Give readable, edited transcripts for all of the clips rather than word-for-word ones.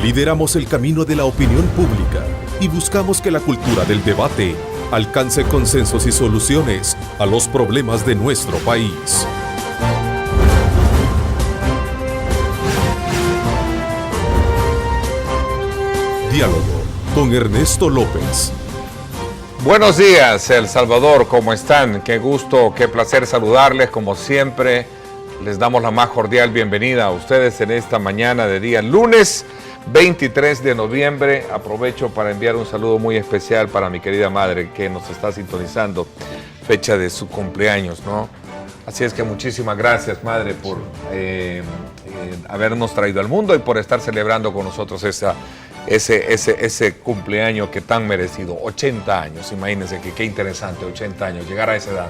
Lideramos el camino de la opinión pública y buscamos que la cultura del debate alcance consensos y soluciones a los problemas de nuestro país. Diálogo con Ernesto López. Buenos días, El Salvador, ¿cómo están? Qué gusto, qué placer saludarles, como siempre. Les damos la más cordial bienvenida a ustedes en esta mañana de día lunes 23 de noviembre. Aprovecho para enviar un saludo muy especial para mi querida madre que nos está sintonizando, fecha de su cumpleaños, ¿no? Así es que muchísimas gracias, madre, por habernos traído al mundo y por estar celebrando con nosotros ese cumpleaños que tan merecido, 80 años, imagínense que qué interesante, 80 años, llegar a esa edad.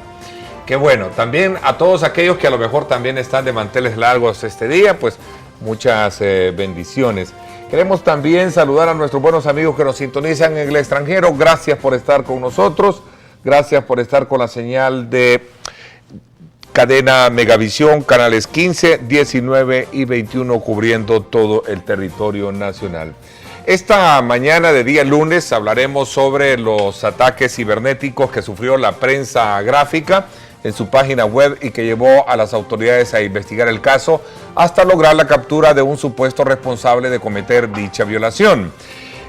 Qué bueno, también a todos aquellos que a lo mejor también están de manteles largos este día, pues muchas bendiciones. Queremos también saludar a nuestros buenos amigos que nos sintonizan en el extranjero. Gracias por estar con nosotros, gracias por estar con la señal de cadena Megavisión, canales 15, 19 y 21 cubriendo todo el territorio nacional. Esta mañana de día lunes hablaremos sobre los ataques cibernéticos que sufrió la prensa gráfica en su página web y que llevó a las autoridades a investigar el caso hasta lograr la captura de un supuesto responsable de cometer dicha violación.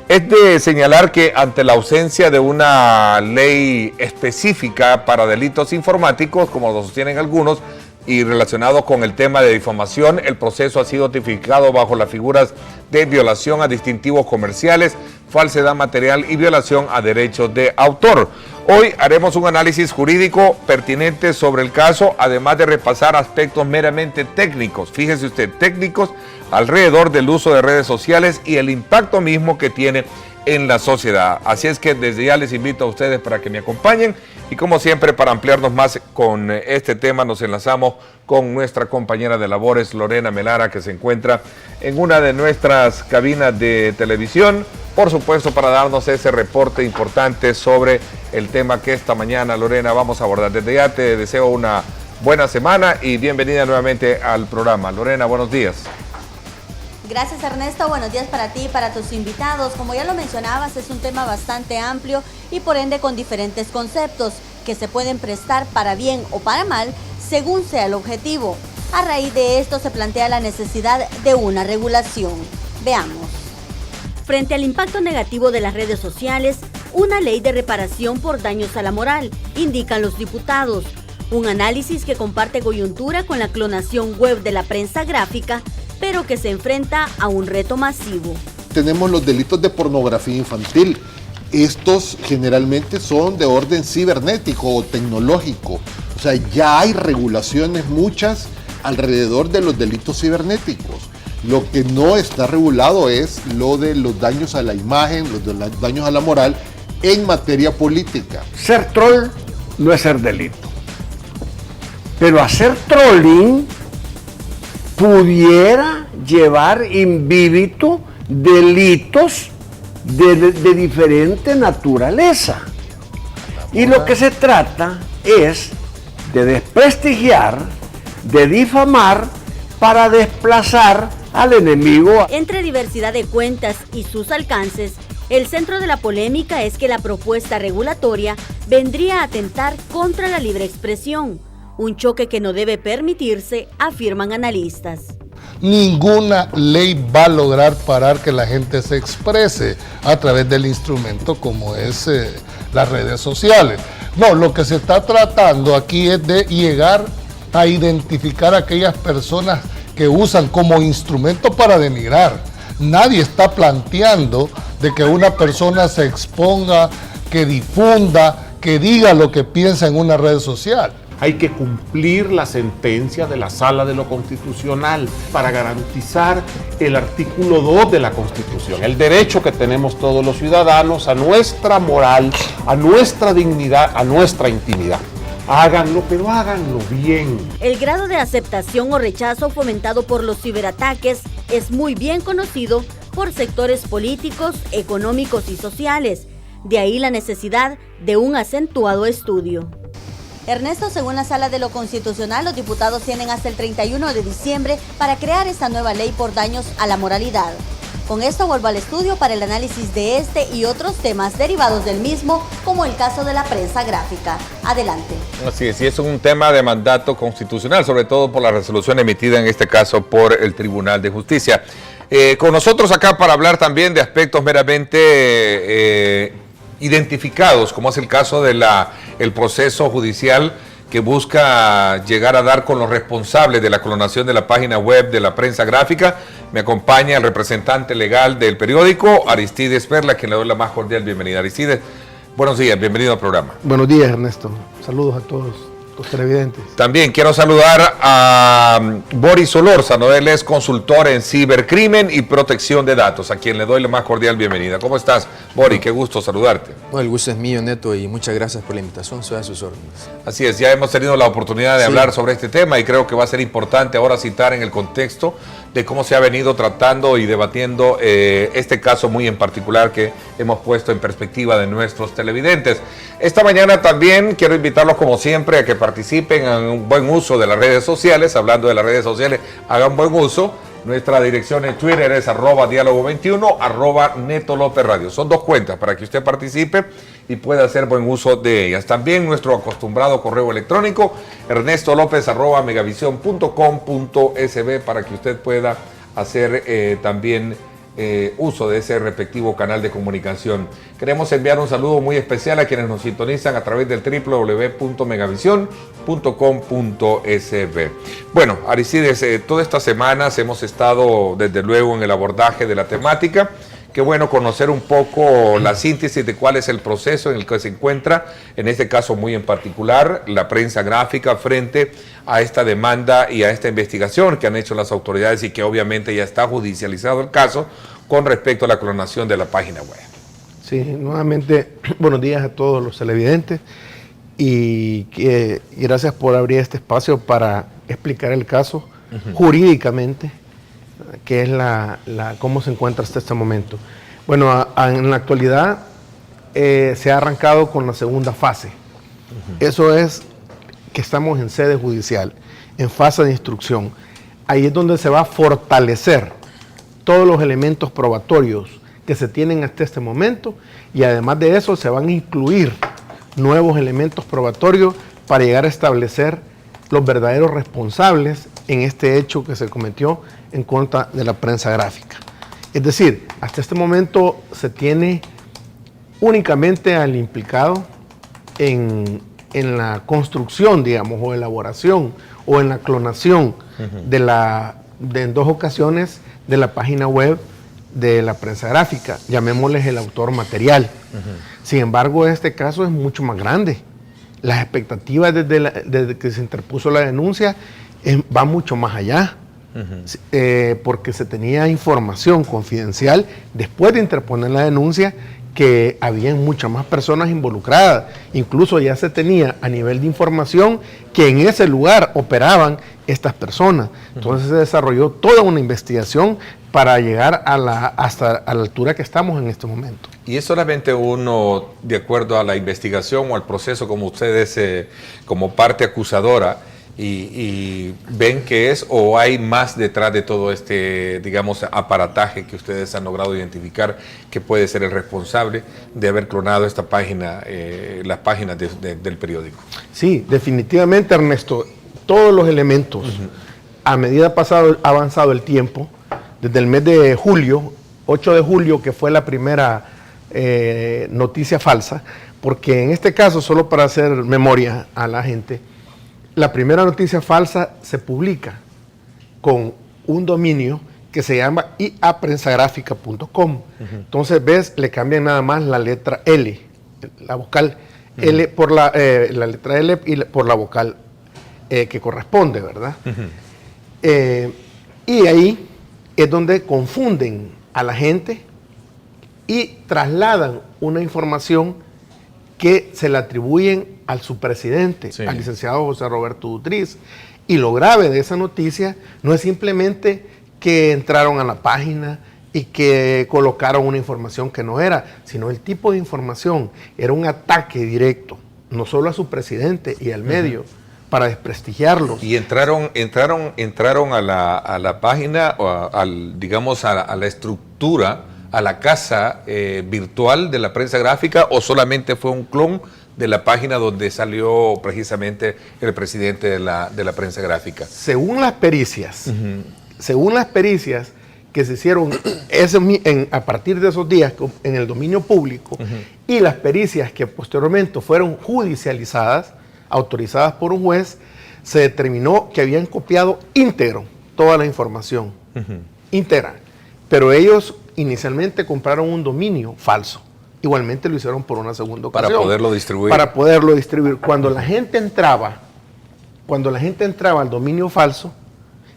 Es de señalar que ante la ausencia de una ley específica para delitos informáticos, como lo sostienen algunos, y relacionado con el tema de difamación, el proceso ha sido tipificado bajo las figuras de violación a distintivos comerciales, falsedad material y violación a derechos de autor. Hoy haremos un análisis jurídico pertinente sobre el caso, además de repasar aspectos meramente técnicos, fíjese usted, técnicos alrededor del uso de redes sociales y el impacto mismo que tiene en la sociedad. Así es que desde ya les invito a ustedes para que me acompañen y como siempre para ampliarnos más con este tema nos enlazamos con nuestra compañera de labores Lorena Melara, que se encuentra en una de nuestras cabinas de televisión, por supuesto para darnos ese reporte importante sobre el tema que esta mañana, Lorena, vamos a abordar. Desde ya te deseo una buena semana y bienvenida nuevamente al programa. Lorena, buenos días. Gracias, Ernesto, buenos días para ti y para tus invitados. Como ya lo mencionabas, es un tema bastante amplio y por ende con diferentes conceptos que se pueden prestar para bien o para mal según sea el objetivo. A raíz de esto se plantea la necesidad de una regulación. Veamos. Frente al impacto negativo de las redes sociales, una ley de reparación por daños a la moral, indican los diputados. Un análisis que comparte coyuntura con la clonación web de la prensa gráfica, pero que se enfrenta a un reto masivo. Tenemos los delitos de pornografía infantil. Estos generalmente son de orden cibernético o tecnológico. O sea, ya hay regulaciones muchas alrededor de los delitos cibernéticos. Lo que no está regulado es lo de los daños a la imagen, los de los daños a la moral en materia política. Ser troll no es ser delito. Pero hacer trolling pudiera llevar in vivito delitos de diferente naturaleza. Y lo que se trata es de desprestigiar, de difamar, para desplazar al enemigo. Entre diversidad de cuentas y sus alcances, el centro de la polémica es que la propuesta regulatoria vendría a atentar contra la libre expresión. Un choque que no debe permitirse, afirman analistas. Ninguna ley va a lograr parar que la gente se exprese a través del instrumento como es las redes sociales. No, lo que se está tratando aquí es de llegar a identificar a aquellas personas que usan como instrumento para denigrar. Nadie está planteando de que una persona se exponga, que difunda, que diga lo que piensa en una red social. Hay que cumplir la sentencia de la Sala de lo Constitucional para garantizar el artículo 2 de la Constitución, el derecho que tenemos todos los ciudadanos a nuestra moral, a nuestra dignidad, a nuestra intimidad. Háganlo, pero háganlo bien. El grado de aceptación o rechazo fomentado por los ciberataques es muy bien conocido por sectores políticos, económicos y sociales. De ahí la necesidad de un acentuado estudio. Ernesto, según la Sala de lo Constitucional, los diputados tienen hasta el 31 de diciembre para crear esta nueva ley por daños a la moralidad. Con esto vuelvo al estudio para el análisis de este y otros temas derivados del mismo, como el caso de la prensa gráfica. Adelante. Así es, y es un tema de mandato constitucional, sobre todo por la resolución emitida en este caso por el Tribunal de Justicia. Con nosotros acá para hablar también de aspectos meramente identificados, como es el caso de el proceso judicial que busca llegar a dar con los responsables de la clonación de la página web de la prensa gráfica. Me acompaña el representante legal del periódico, Aristides Perla, a quien le doy la más cordial bienvenida. Aristides, buenos días, bienvenido al programa. Buenos días, Ernesto. Saludos a todos los televidentes. También quiero saludar a Boris Solórzano, él es consultor en cibercrimen y protección de datos, a quien le doy la más cordial bienvenida. ¿Cómo estás, Boris? Qué gusto saludarte. Bueno, el gusto es mío, Neto, y muchas gracias por la invitación, soy a sus órdenes. Así es, ya hemos tenido la oportunidad de hablar sobre este tema y creo que va a ser importante ahora citar en el contexto de cómo se ha venido tratando y debatiendo este caso muy en particular que hemos puesto en perspectiva de nuestros televidentes. Esta mañana también quiero invitarlos como siempre a que participen en un buen uso de las redes sociales. Hablando de las redes sociales, hagan buen uso. Nuestra dirección en Twitter es @diálogo21, @Neto López Radio. Son dos cuentas para que usted participe y pueda hacer buen uso de ellas. También nuestro acostumbrado correo electrónico, ernestolopez@megavision.com.sb, para que usted pueda hacer también uso de ese respectivo canal de comunicación. Queremos enviar un saludo muy especial a quienes nos sintonizan a través del www.megavision.com.sb. Bueno, Aristides, todas estas semanas hemos estado desde luego en el abordaje de la temática. Qué bueno conocer un poco la síntesis de cuál es el proceso en el que se encuentra, en este caso muy en particular, la prensa gráfica frente a esta demanda y a esta investigación que han hecho las autoridades y que obviamente ya está judicializado el caso con respecto a la clonación de la página web. Sí, nuevamente, buenos días a todos los televidentes y gracias por abrir este espacio para explicar el caso jurídicamente, que es cómo se encuentra hasta este momento. Bueno, en la actualidad se ha arrancado con la segunda fase. Eso es que estamos en sede judicial, en fase de instrucción. Ahí es donde se va a fortalecer todos los elementos probatorios que se tienen hasta este momento, y además de eso se van a incluir nuevos elementos probatorios para llegar a establecer los verdaderos responsables en este hecho que se cometió en contra de la prensa gráfica. Es decir, hasta este momento se tiene únicamente al implicado en la construcción, digamos, o elaboración o en la clonación en dos ocasiones de la página web de la prensa gráfica, llamémosles el autor material. Sin embargo, este caso es mucho más grande. Las expectativas desde que se interpuso la denuncia van mucho más allá, porque se tenía información confidencial después de interponer la denuncia que habían muchas más personas involucradas. Incluso ya se tenía a nivel de información que en ese lugar operaban estas personas. Entonces se desarrolló toda una investigación para llegar hasta la altura que estamos en este momento. ¿Y es solamente uno, de acuerdo a la investigación o al proceso, como ustedes, como parte acusadora, y ven que es, o hay más detrás de todo este, digamos, aparataje que ustedes han logrado identificar que puede ser el responsable de haber clonado esta página, las páginas del periódico? Sí, definitivamente, Ernesto, todos los elementos, a medida avanzado el tiempo, desde el mes de julio, 8 de julio, que fue la primera noticia falsa, porque en este caso, solo para hacer memoria a la gente, la primera noticia falsa se publica con un dominio que se llama iaprensagráfica.com. Entonces, ves, le cambian nada más la letra L, la vocal L por la letra L y por la vocal que corresponde, ¿verdad? Y ahí es donde confunden a la gente y trasladan una información que se le atribuyen al subpresidente, al licenciado José Roberto Dutriz. Y lo grave de esa noticia no es simplemente que entraron a la página y que colocaron una información que no era, sino el tipo de información. Era un ataque directo, no solo a su presidente y al medio, para desprestigiarlos. Y entraron a la página, o digamos, a la estructura, a la casa virtual de la prensa gráfica, o solamente fue un clon de la página donde salió precisamente el presidente de la prensa gráfica. Según las pericias, que se hicieron a partir de esos días en el dominio público, y las pericias que posteriormente fueron judicializadas, autorizadas por un juez, se determinó que habían copiado íntegro toda la información, íntegra, pero ellos inicialmente compraron un dominio falso. Igualmente lo hicieron por una segunda ocasión. Para poderlo distribuir. Para poderlo distribuir. Cuando la gente entraba al dominio falso,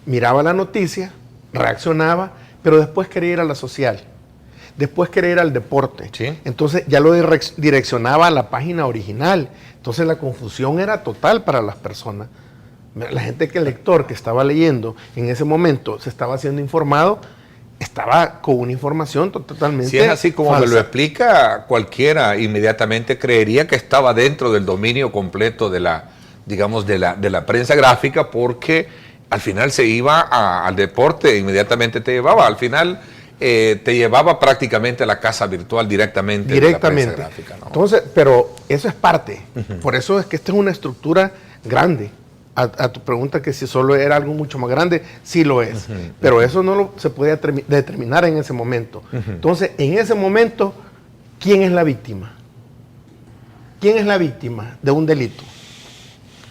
miraba la noticia, reaccionaba, pero después quería ir a la social, después quería ir al deporte. ¿Sí? Entonces ya lo direccionaba a la página original. Entonces la confusión era total para las personas. La gente el lector que estaba leyendo en ese momento se estaba siendo informado, estaba con una información totalmente Si es así como falsa. me lo explica, cualquiera inmediatamente creería que estaba dentro del dominio completo de la prensa gráfica, porque al final se iba al deporte, inmediatamente te llevaba. Al final te llevaba prácticamente a la casa virtual directamente. De la prensa gráfica, ¿no? Entonces, pero eso es parte. Por eso es que esta es una estructura grande. A tu pregunta que si solo era algo mucho más grande, sí lo es. Pero eso no se podía determinar en ese momento. Entonces, en ese momento, ¿quién es la víctima? ¿Quién es la víctima de un delito?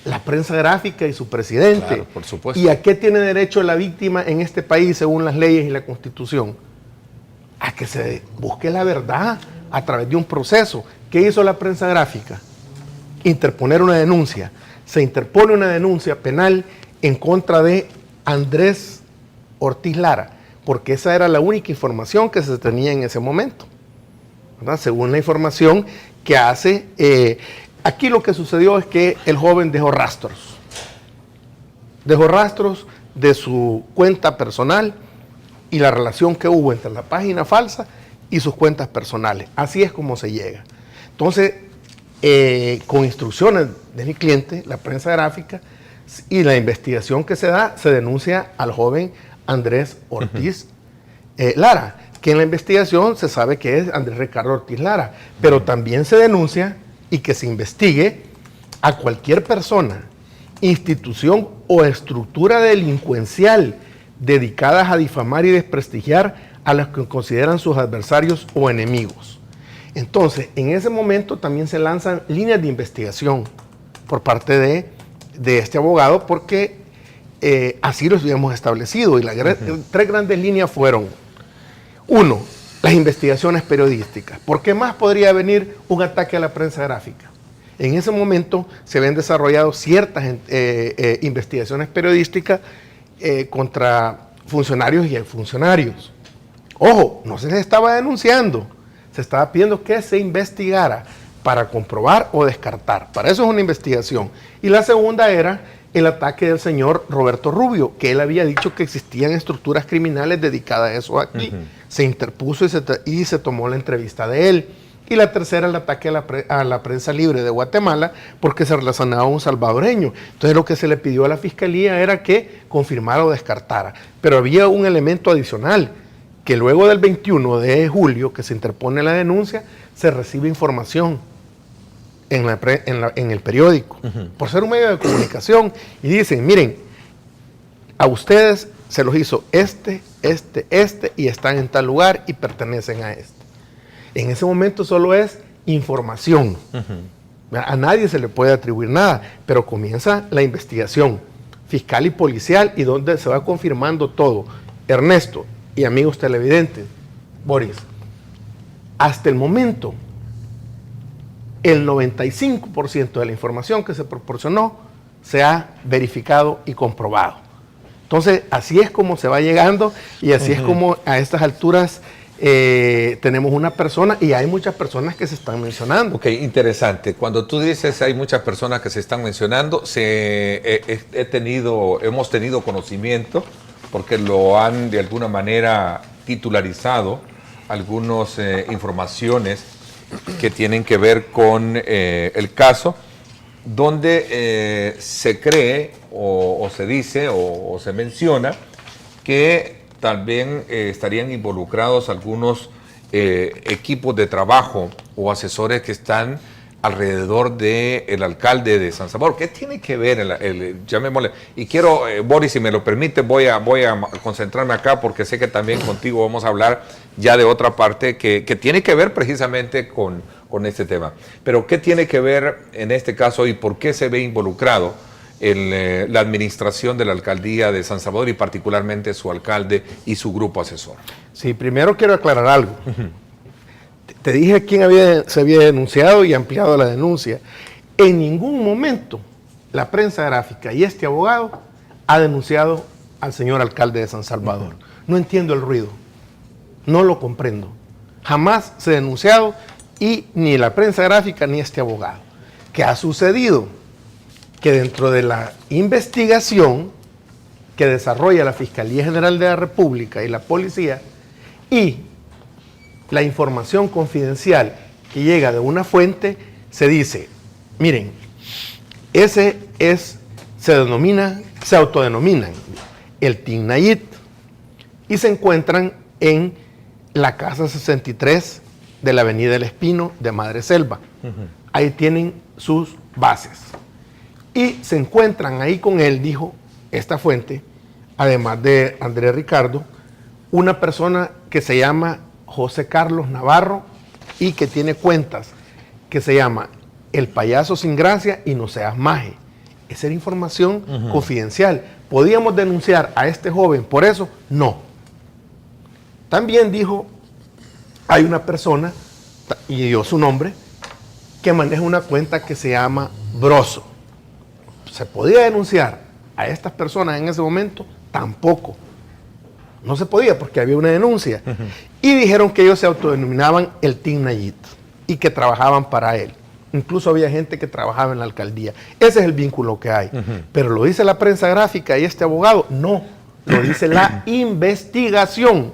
La prensa gráfica y su presidente. Claro, por supuesto. ¿Y a qué tiene derecho la víctima en este país según las leyes y la Constitución? A que se busque la verdad a través de un proceso. ¿Qué hizo la prensa gráfica? Interponer una denuncia. Se interpone una denuncia penal en contra de Andrés Ortiz Lara, porque esa era la única información que se tenía en ese momento, ¿verdad? Según la información que hace, aquí lo que sucedió es que el joven dejó rastros de su cuenta personal y la relación que hubo entre la página falsa y sus cuentas personales. Así es como se llega. Entonces, con instrucciones de mi cliente, la prensa gráfica, y la investigación que se da, se denuncia al joven Andrés Ortiz Lara, que en la investigación se sabe que es Andrés Ricardo Ortiz Lara, pero también se denuncia y que se investigue a cualquier persona, institución o estructura delincuencial dedicadas a difamar y desprestigiar a los que consideran sus adversarios o enemigos. Entonces, en ese momento también se lanzan líneas de investigación por parte de este abogado, porque así lo habíamos establecido. Y las tres grandes líneas fueron: uno, las investigaciones periodísticas. ¿Por qué más podría venir un ataque a la prensa gráfica? En ese momento se habían desarrollado ciertas investigaciones periodísticas contra funcionarios y exfuncionarios. Ojo, no se les estaba denunciando. Se estaba pidiendo que se investigara para comprobar o descartar. Para eso es una investigación. Y la segunda era el ataque del señor Roberto Rubio, que él había dicho que existían estructuras criminales dedicadas a eso aquí. Se interpuso y se tomó la entrevista de él. Y la tercera, el ataque a la prensa libre de Guatemala, porque se relacionaba a un salvadoreño. Entonces lo que se le pidió a la fiscalía era que confirmara o descartara. Pero había un elemento adicional, que luego del 21 de julio, que se interpone la denuncia, se recibe información en el periódico, por ser un medio de comunicación, y dicen: miren, a ustedes se los hizo y están en tal lugar y pertenecen a este. En ese momento solo es información. A nadie se le puede atribuir nada, pero comienza la investigación fiscal y policial, y donde se va confirmando todo. Ernesto y amigos televidentes, Boris, hasta el momento, el 95% de la información que se proporcionó se ha verificado y comprobado. Entonces, así es como se va llegando, y así es como a estas alturas tenemos una persona, y hay muchas personas que se están mencionando. Ok, interesante. Cuando tú dices hay muchas personas que se están mencionando, hemos tenido conocimiento, porque lo han de alguna manera titularizado, algunas informaciones que tienen que ver con el caso, donde se cree o se dice o se menciona que también estarían involucrados algunos equipos de trabajo o asesores que están alrededor del alcalde de San Salvador. ¿Qué tiene que ver llamémosle? Y quiero, Boris, si me lo permite, voy a concentrarme acá porque sé que también contigo vamos a hablar ya de otra parte que tiene que ver precisamente con este tema. Pero ¿qué tiene que ver en este caso y por qué se ve involucrado la administración de la alcaldía de San Salvador y particularmente su alcalde y su grupo asesor? Sí, primero quiero aclarar algo. Te dije quién se había denunciado y ampliado la denuncia. En ningún momento la prensa gráfica y este abogado ha denunciado al señor alcalde de San Salvador. No entiendo el ruido, no lo comprendo. Jamás se ha denunciado y ni la prensa gráfica ni este abogado. ¿Qué ha sucedido? Que dentro de la investigación que desarrolla la Fiscalía General de la República y la Policía y la información confidencial que llega de una fuente, se dice, miren, se autodenominan el Team Nayib y se encuentran en la casa 63 de la Avenida El Espino de Madre Selva. Ahí tienen sus bases. Y se encuentran ahí con él, dijo esta fuente, además de Andrés Ricardo, una persona que se llama José Carlos Navarro y que tiene cuentas que se llama El Payaso Sin Gracia y No Seas Maje. Esa era información confidencial. ¿Podíamos denunciar a este joven por eso? No. También dijo, hay una persona, y dio su nombre, que maneja una cuenta que se llama Broso. ¿Se podía denunciar a estas personas en ese momento? Tampoco. No se podía porque había una denuncia. Y dijeron que ellos se autodenominaban el Team Nayib y que trabajaban para él. Incluso había gente que trabajaba en la alcaldía. Ese es el vínculo que hay. Pero lo dice la prensa gráfica y este abogado, no. Lo dice la investigación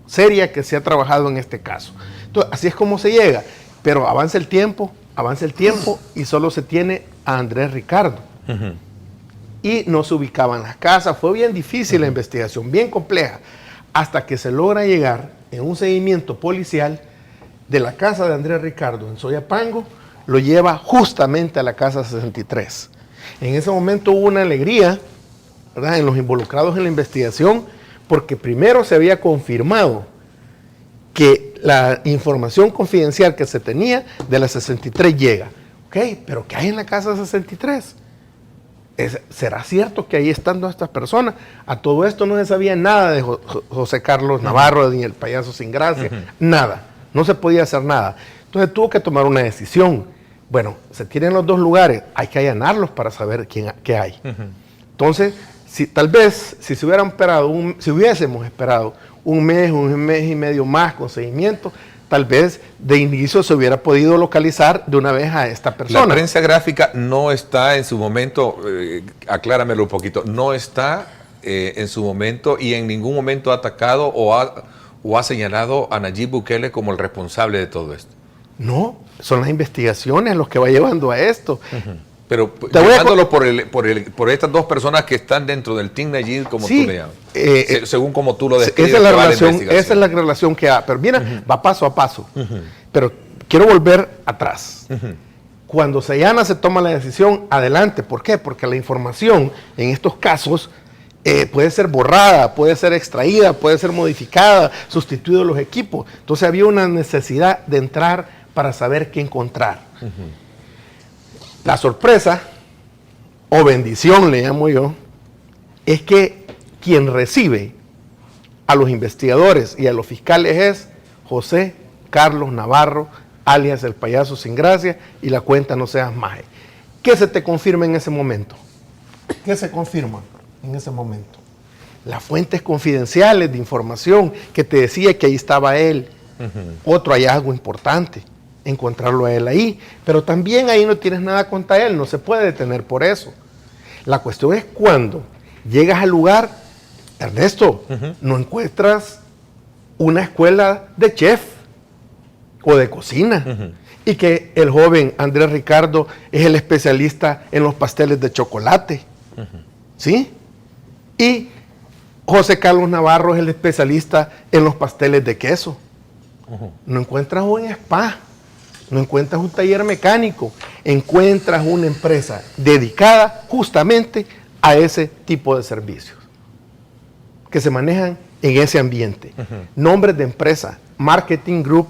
seria que se ha trabajado en este caso. Entonces, así es como se llega. Pero avanza el tiempo y solo se tiene a Andrés Ricardo. Y no se ubicaban las casas. Fue bien difícil la investigación, bien compleja, hasta que se logra llegar en un seguimiento policial de la casa de Andrés Ricardo en Soyapango, lo lleva justamente a la casa 63. En ese momento hubo una alegría, ¿verdad?, en los involucrados en la investigación, porque primero se había confirmado que la información confidencial que se tenía de la 63 llega. Ok, pero ¿qué hay en la casa 63? ¿Será cierto que ahí están todas estas personas? A todo esto no se sabía nada de José Carlos Navarro ni el Payaso Sin Gracia, nada, no se podía hacer nada. Entonces tuvo que tomar una decisión. Bueno, se tienen los dos lugares, hay que allanarlos para saber qué hay. Entonces, tal vez si hubiésemos esperado un mes y medio más con seguimiento, tal vez de inicio se hubiera podido localizar de una vez a esta persona. La prensa gráfica no está en su momento, acláramelo un poquito, no está en su momento y en ningún momento ha atacado o ha señalado a Nayib Bukele como el responsable de todo esto. No, son las investigaciones los que va llevando a esto. Pero llevándolo por estas dos personas que están dentro del Team Nayib, como tú le llamas, según como tú lo describes. Esa es la relación que hay. Pero mira, va paso a paso. Pero quiero volver atrás. Cuando se allana, se toma la decisión, adelante. ¿Por qué? Porque la información en estos casos puede ser borrada, puede ser extraída, puede ser modificada, sustituido los equipos. Entonces había una necesidad de entrar para saber qué encontrar. La sorpresa, o bendición le llamo yo, es que quien recibe a los investigadores y a los fiscales es José Carlos Navarro, alias el Payaso Sin Gracia, y la cuenta No Seas Maje. ¿Qué se te confirma en ese momento? ¿Qué se confirma en ese momento? Las fuentes confidenciales de información que te decía que ahí estaba él. Otro hallazgo importante, encontrarlo a él ahí, pero también ahí no tienes nada contra él, no se puede detener por eso. La cuestión es cuando llegas al lugar, Ernesto, no encuentras una escuela de chef, o de cocina. Y que el joven Andrés Ricardo es el especialista en los pasteles de chocolate. ¿Sí? Y José Carlos Navarro es el especialista en los pasteles de queso. No encuentras un spa, no encuentras un taller mecánico, encuentras una empresa dedicada justamente a ese tipo de servicios que se manejan en ese ambiente. Nombres de empresa, Marketing Group,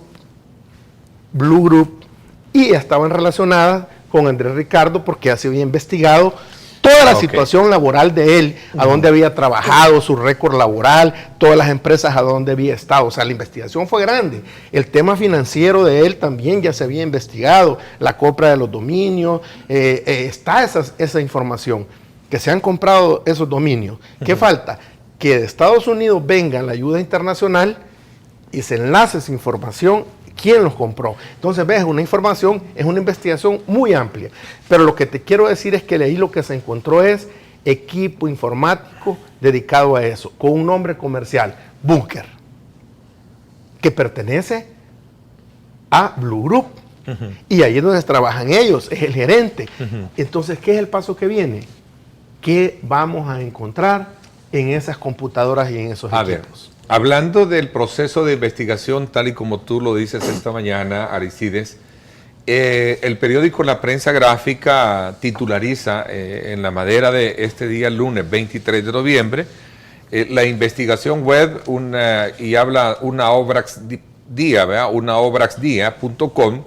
Blue Group, y estaban relacionadas con Andrés Ricardo porque ya se había investigado toda la situación laboral de él, a dónde había trabajado, su récord laboral, todas las empresas a dónde había estado. O sea, la investigación fue grande. El tema financiero de él también ya se había investigado, la compra de los dominios, está esa información, que se han comprado esos dominios. ¿Qué falta? Que de Estados Unidos venga la ayuda internacional y se enlace esa información. ¿Quién los compró? Entonces, ves, una información, es una investigación muy amplia. Pero lo que te quiero decir es que ahí lo que se encontró es equipo informático dedicado a eso, con un nombre comercial, Bunker, que pertenece a Blue Group. Y ahí es donde trabajan ellos, es el gerente. Entonces, ¿qué es el paso que viene? ¿Qué vamos a encontrar en esas computadoras y en esos equipos? Hablando del proceso de investigación, tal y como tú lo dices esta mañana, Aristides, el periódico La Prensa Gráfica titulariza en la madera de este día, lunes 23 de noviembre, la investigación web y habla una Obraxdía, ¿verdad? Una Obraxdía.com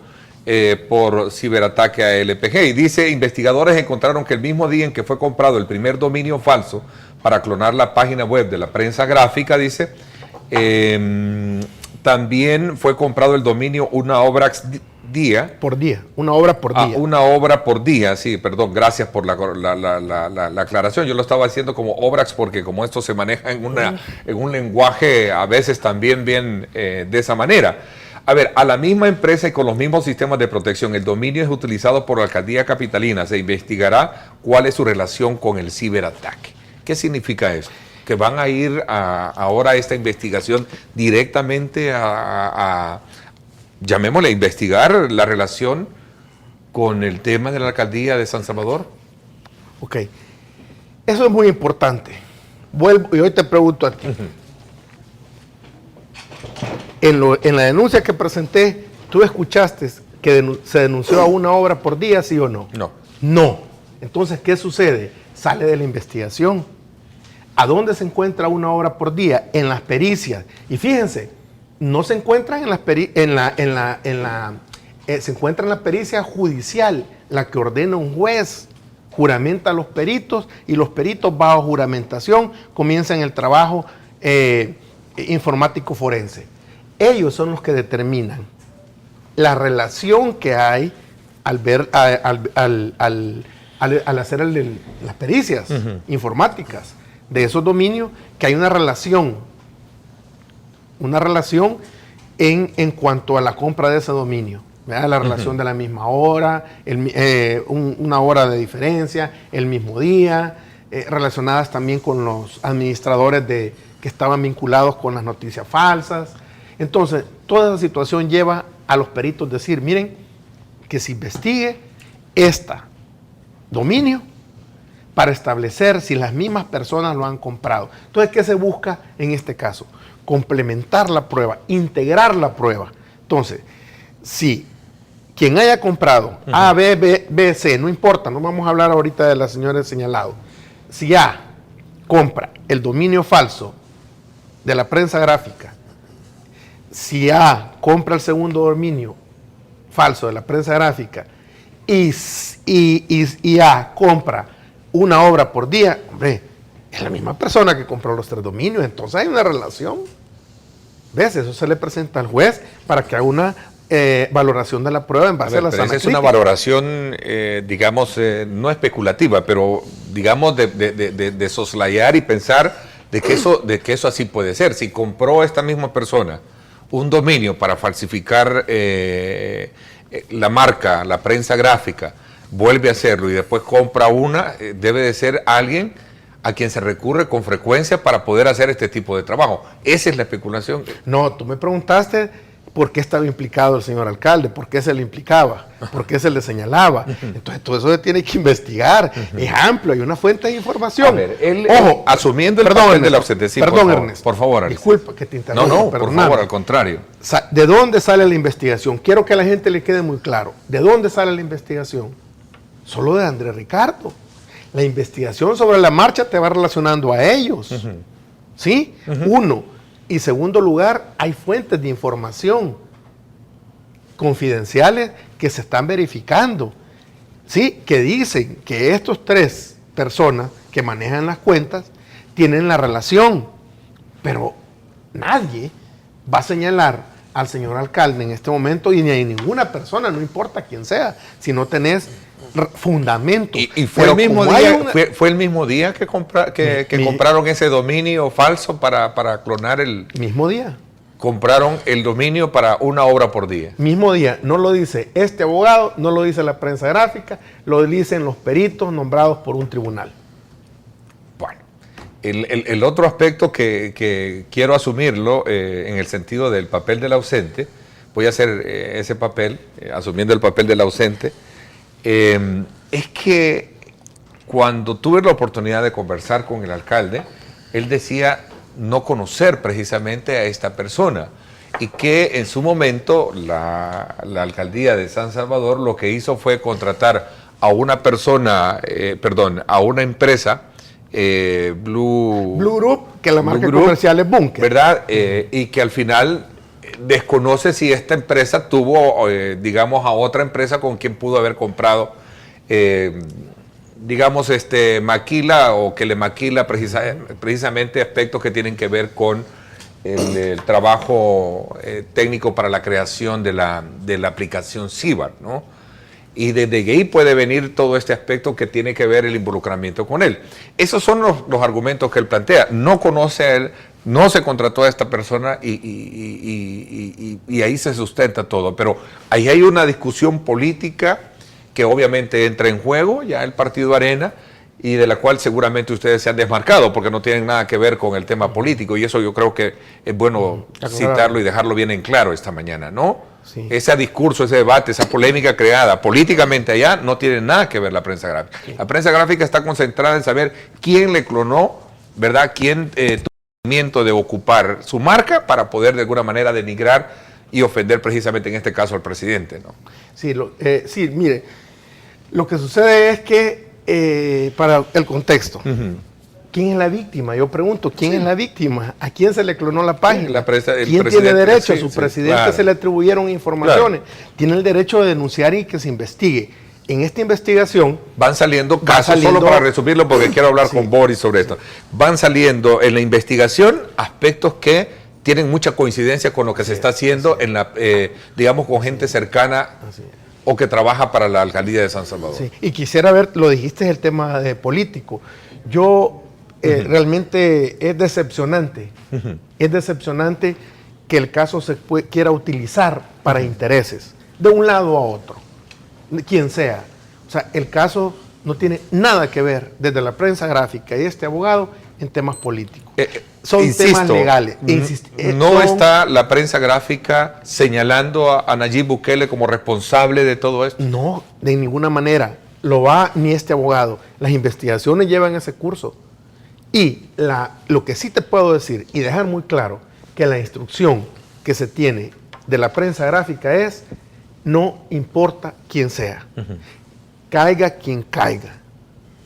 por ciberataque a LPG. Y dice, investigadores encontraron que el mismo día en que fue comprado el primer dominio falso para clonar la página web de La Prensa Gráfica, dice, también fue comprado el dominio una Obraxdía. Por día, una obra por día. Una obra por día, sí, perdón, gracias por la aclaración. Yo lo estaba haciendo como Obrax porque como esto se maneja en un lenguaje a veces también bien de esa manera. A ver, a la misma empresa y con los mismos sistemas de protección, el dominio es utilizado por la Alcaldía Capitalina. Se investigará cuál es su relación con el ciberataque. ¿Qué significa eso? Que van a ir ahora a esta investigación directamente llamémosle, a investigar la relación con el tema de la Alcaldía de San Salvador. Ok, eso es muy importante. Vuelvo y hoy te pregunto a ti. En la denuncia que presenté, ¿tú escuchaste que se denunció a una obra por día, sí o no? No. No. Entonces, ¿qué sucede? Sale de la investigación. ¿A dónde se encuentra una obra por día? En las pericias. Y fíjense, no se encuentran se encuentra en la pericia judicial, la que ordena un juez, juramenta a los peritos y los peritos bajo juramentación comienzan el trabajo informático forense. Ellos son los que determinan la relación que hay al hacer las pericias informáticas de esos dominios, que hay una relación en cuanto a la compra de ese dominio, ¿verdad? La relación de la misma hora, una hora de diferencia, el mismo día, relacionadas también con los administradores que estaban vinculados con las noticias falsas. Entonces, toda esa situación lleva a los peritos a decir, miren, que se investigue dominio para establecer si las mismas personas lo han comprado. Entonces, ¿qué se busca en este caso? Complementar la prueba, integrar la prueba. Entonces, si quien haya comprado A, B, C, no importa, no vamos a hablar ahorita de la señora señalado. Si A compra el dominio falso de La Prensa Gráfica, si A compra el segundo dominio falso de La Prensa Gráfica y A compra una obra por día, hombre, es la misma persona que compró los 3 dominios, entonces hay una relación. ¿Ves? Eso se le presenta al juez para que haga una valoración de la prueba en base a las análisis. Es una valoración, digamos, no especulativa, pero digamos de soslayar y pensar de que eso así puede ser. Si compró esta misma persona un dominio para falsificar la marca, La Prensa Gráfica, vuelve a hacerlo y después compra una, debe de ser alguien a quien se recurre con frecuencia para poder hacer este tipo de trabajo. Esa es la especulación. No, tú me preguntaste ¿por qué estaba implicado el señor alcalde? ¿Por qué se le implicaba? ¿Por qué se le señalaba? Entonces todo eso se tiene que investigar. Es amplio, hay una fuente de información. A ver, él, Ojo, asumiendo el perdón, papel del Ernesto, ausente, sí, perdón, por favor, Ernesto. por favor, Ernesto. Disculpa que te interrumpa. No, por perdóname. favor, al contrario. ¿De dónde sale la investigación? Quiero que a la gente le quede muy claro. ¿De dónde sale la investigación? Solo de Andrés Ricardo. La investigación sobre la marcha te va relacionando a ellos. ¿Sí? Uno. Y segundo lugar, hay fuentes de información confidenciales que se están verificando. ¿Sí? Que dicen que estos 3 personas que manejan las cuentas tienen la relación. Pero nadie va a señalar al señor alcalde en este momento y ni a ninguna persona, no importa quién sea, si no tenés fundamento. Y fue, el mismo día, fue el mismo día que, compraron ese dominio falso para clonar el... Mismo día. Compraron el dominio para una obra por día. Mismo día. No lo dice este abogado, no lo dice la prensa gráfica, lo dicen los peritos nombrados por un tribunal. Bueno, el otro aspecto que quiero asumirlo en el sentido del papel del ausente, voy a hacer ese papel, asumiendo el papel del ausente, es que cuando tuve la oportunidad de conversar con el alcalde, él decía no conocer precisamente a esta persona y que en su momento la alcaldía de San Salvador lo que hizo fue contratar a una persona, a una empresa, Blue Group, que la marca comercial es Bunker, ¿verdad? Y que al final desconoce si esta empresa tuvo, digamos, a otra empresa con quien pudo haber comprado, digamos, maquila o que le maquila precisamente aspectos que tienen que ver con el trabajo técnico para la creación de la aplicación CIBAR, ¿no? Y desde ahí puede venir todo este aspecto que tiene que ver el involucramiento con él. Esos son los argumentos que él plantea. No conoce a él, no se contrató a esta persona y ahí se sustenta todo. Pero ahí hay una discusión política que obviamente entra en juego, ya el Partido Arena, y de la cual seguramente ustedes se han desmarcado porque no tienen nada que ver con el tema político. Y eso yo creo que es bueno citarlo y dejarlo bien en claro esta mañana, ¿no? Sí. Ese discurso, ese debate, esa polémica creada políticamente allá no tiene nada que ver la prensa gráfica. Sí. La prensa gráfica está concentrada en saber quién le clonó, ¿verdad? Quién tuvo el movimiento de ocupar su marca para poder de alguna manera denigrar y ofender precisamente en este caso al presidente, ¿no? Sí, sí, mire, lo que sucede es que para el contexto, ¿quién es la víctima? Yo pregunto, ¿quién es la víctima? ¿A quién se le clonó la página? ¿Quién tiene derecho? A su presidente se le atribuyeron informaciones. Tiene el derecho de denunciar y que se investigue. En esta investigación van saliendo casos, solo para resumirlo porque quiero hablar con Boris sobre esto. Van saliendo en la investigación aspectos que tienen mucha coincidencia con lo que se está haciendo en la, digamos, con gente cercana o que trabaja para la alcaldía de San Salvador. Sí. Y quisiera ver, lo dijiste, el tema de político. Yo realmente es decepcionante. Es decepcionante que el caso se quiera utilizar para intereses, de un lado a otro, quien sea. O sea, el caso no tiene nada que ver desde la prensa gráfica y este abogado en temas políticos. Son temas legales. No está la prensa gráfica señalando a Nayib Bukele como responsable de todo esto. No, de ninguna manera. Lo va ni este abogado. Las investigaciones llevan ese curso. Y lo que sí te puedo decir y dejar muy claro, que la instrucción que se tiene de la prensa gráfica es: no importa quién sea, caiga quien caiga.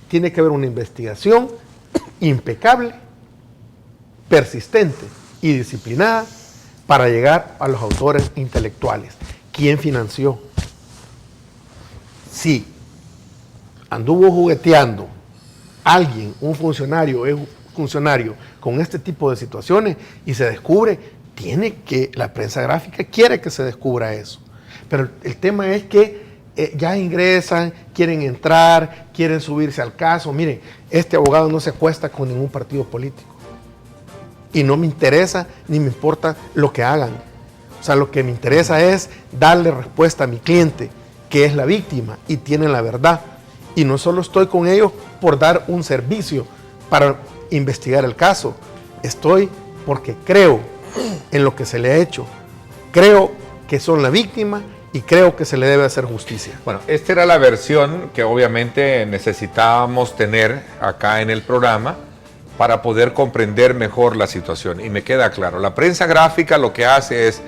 Tiene que haber una investigación impecable, persistente y disciplinada para llegar a los autores intelectuales. ¿Quién financió? Si anduvo jugueteando alguien, un funcionario, es un funcionario con este tipo de situaciones y se descubre, la prensa gráfica quiere que se descubra eso. Pero el tema es que ya ingresan, quieren entrar, quieren subirse al caso. Miren, este abogado no se acuesta con ningún partido político. Y no me interesa ni me importa lo que hagan. O sea, lo que me interesa es darle respuesta a mi cliente, que es la víctima y tiene la verdad. Y no solo estoy con ellos por dar un servicio para investigar el caso. Estoy porque creo en lo que se le ha hecho. Creo que son la víctima y creo que se le debe hacer justicia. Bueno, esta era la versión que obviamente necesitábamos tener acá en el programa para poder comprender mejor la situación. Y me queda claro, la prensa gráfica lo que hace es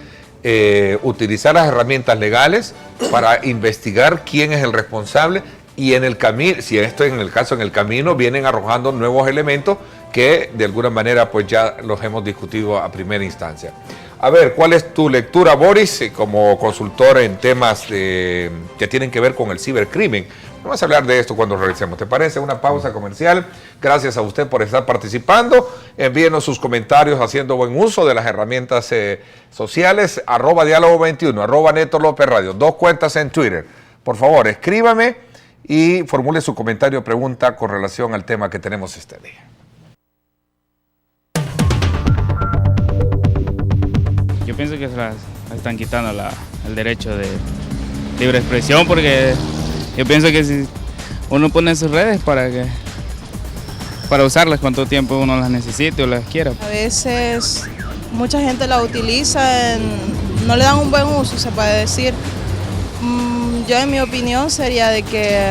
utilizar las herramientas legales para investigar quién es el responsable y en el camino, si esto en el caso en el camino, vienen arrojando nuevos elementos que de alguna manera pues ya los hemos discutido a primera instancia. A ver, ¿cuál es tu lectura, Boris, como consultor en temas que tienen que ver con el cibercrimen? Vamos a hablar de esto cuando regresemos. ¿Te parece? Una pausa comercial. Gracias a usted por estar participando. Envíenos sus comentarios haciendo buen uso de las herramientas sociales. @diálogo21, @Neto López Radio. 2 cuentas en Twitter. Por favor, escríbame y formule su comentario o pregunta con relación al tema que tenemos este día. Yo pienso que se las están quitando el derecho de libre expresión, porque yo pienso que si uno pone sus redes para usarlas cuanto tiempo uno las necesite o las quiera. A veces mucha gente la utiliza, no le dan un buen uso, se puede decir. Yo en mi opinión sería de que,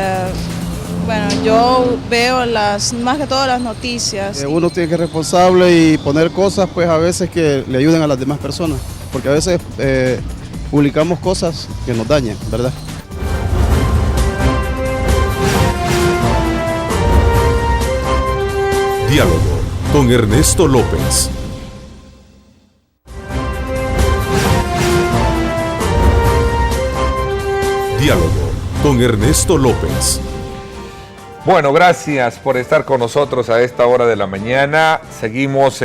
bueno, yo veo más que todo las noticias. Uno tiene que ser responsable y poner cosas pues a veces que le ayuden a las demás personas, porque a veces publicamos cosas que nos dañan, ¿verdad? Diálogo con Ernesto López. Diálogo con Ernesto López. Bueno, gracias por estar con nosotros a esta hora de la mañana. Seguimos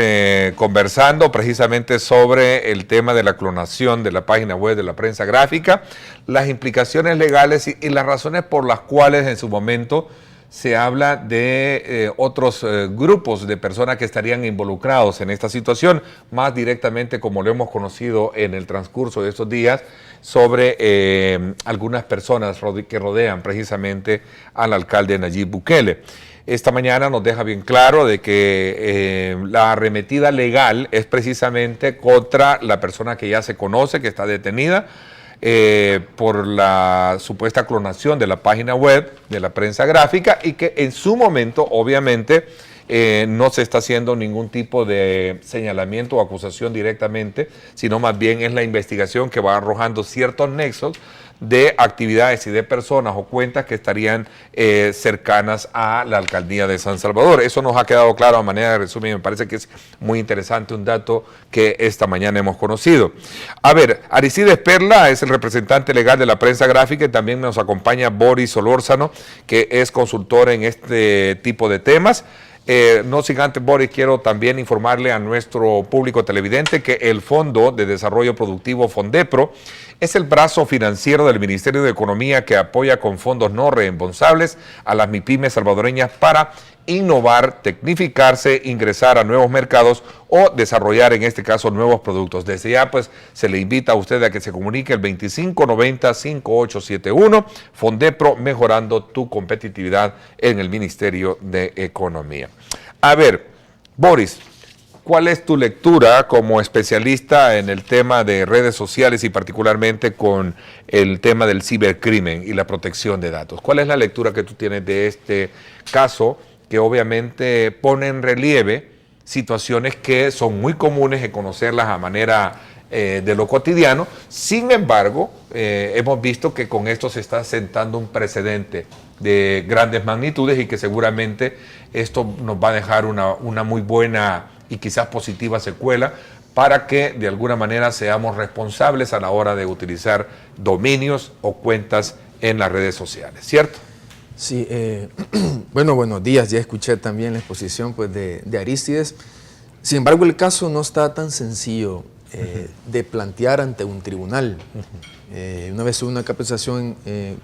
conversando precisamente sobre el tema de la clonación de la página web de la prensa gráfica, las implicaciones legales y las razones por las cuales en su momento se habla de otros grupos de personas que estarían involucrados en esta situación, más directamente como lo hemos conocido en el transcurso de estos días, sobre algunas personas que rodean precisamente al alcalde Nayib Bukele. Esta mañana nos deja bien claro de que la arremetida legal es precisamente contra la persona que ya se conoce, que está detenida, por la supuesta clonación de la página web de la prensa gráfica y que en su momento obviamente no se está haciendo ningún tipo de señalamiento o acusación directamente, sino más bien es la investigación que va arrojando ciertos nexos de actividades y de personas o cuentas que estarían cercanas a la alcaldía de San Salvador. Eso nos ha quedado claro a manera de resumen, me parece que es muy interesante un dato que esta mañana hemos conocido. A ver, Aristides Perla es el representante legal de la prensa gráfica y también nos acompaña Boris Solórzano, que es consultor en este tipo de temas. No sin antes, Boris, quiero también informarle a nuestro público televidente que el Fondo de Desarrollo Productivo Fondepro es el brazo financiero del Ministerio de Economía que apoya con fondos no reembolsables a las MIPYMES salvadoreñas para innovar, tecnificarse, ingresar a nuevos mercados o desarrollar en este caso nuevos productos. Desde ya pues se le invita a usted a que se comunique el 2590-5871, Fondepro, mejorando tu competitividad en el Ministerio de Economía. A ver, Boris, ¿cuál es tu lectura como especialista en el tema de redes sociales y particularmente con el tema del cibercrimen y la protección de datos? ¿Cuál es la lectura que tú tienes de este caso que obviamente pone en relieve situaciones que son muy comunes de conocerlas a manera de lo cotidiano? Sin embargo, hemos visto que con esto se está sentando un precedente de grandes magnitudes y que seguramente esto nos va a dejar una muy buena y quizás positiva secuela para que de alguna manera seamos responsables a la hora de utilizar dominios o cuentas en las redes sociales, ¿cierto? Sí, bueno, buenos días. Ya escuché también la exposición pues, de Aristides. Sin embargo, el caso no está tan sencillo de plantear ante un tribunal. Una vez hubo una capacitación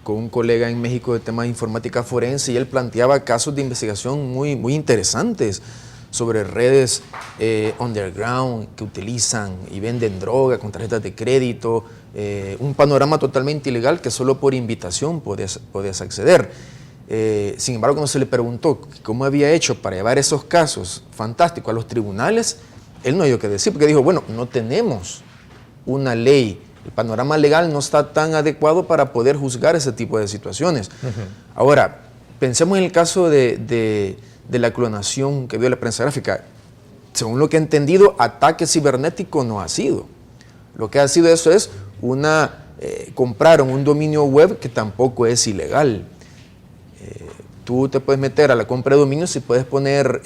con un colega en México de temas de informática forense y él planteaba casos de investigación muy interesantes sobre redes underground que utilizan y venden droga con tarjetas de crédito, un panorama totalmente ilegal que solo por invitación podías acceder. Sin embargo, cuando se le preguntó cómo había hecho para llevar esos casos fantásticos a los tribunales, él no dio que decir, porque dijo, bueno, no tenemos una ley El panorama legal no está tan adecuado para poder juzgar ese tipo de situaciones. Ahora, pensemos en el caso de la clonación que vio la prensa gráfica. Según lo que he entendido, ataque cibernético no ha sido. Lo que ha sido eso es compraron un dominio web que tampoco es ilegal. Tú te puedes meter a la compra de dominios y puedes poner,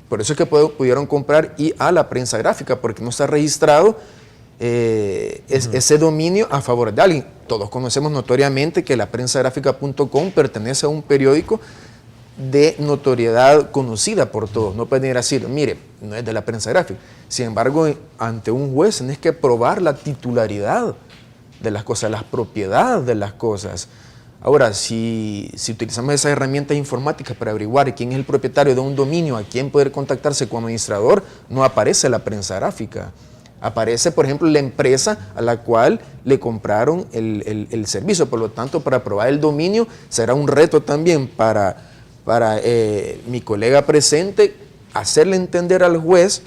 por eso es que pudieron comprar IA la prensa gráfica, porque no está registrado ese dominio a favor de alguien. Todos conocemos notoriamente que la prensagráfica.com pertenece a un periódico de notoriedad conocida por todos. No pueden ir a decir, mire, no es de la prensa gráfica. Sin embargo, ante un juez tenés que probar la titularidad de las cosas, la propiedad de las cosas. Ahora, si utilizamos esas herramientas informáticas para averiguar quién es el propietario de un dominio, a quién poder contactarse como administrador, no aparece la prensa gráfica. Aparece, por ejemplo, la empresa a la cual le compraron el servicio. Por lo tanto, para probar el dominio será un reto también para mi colega presente hacerle entender al juez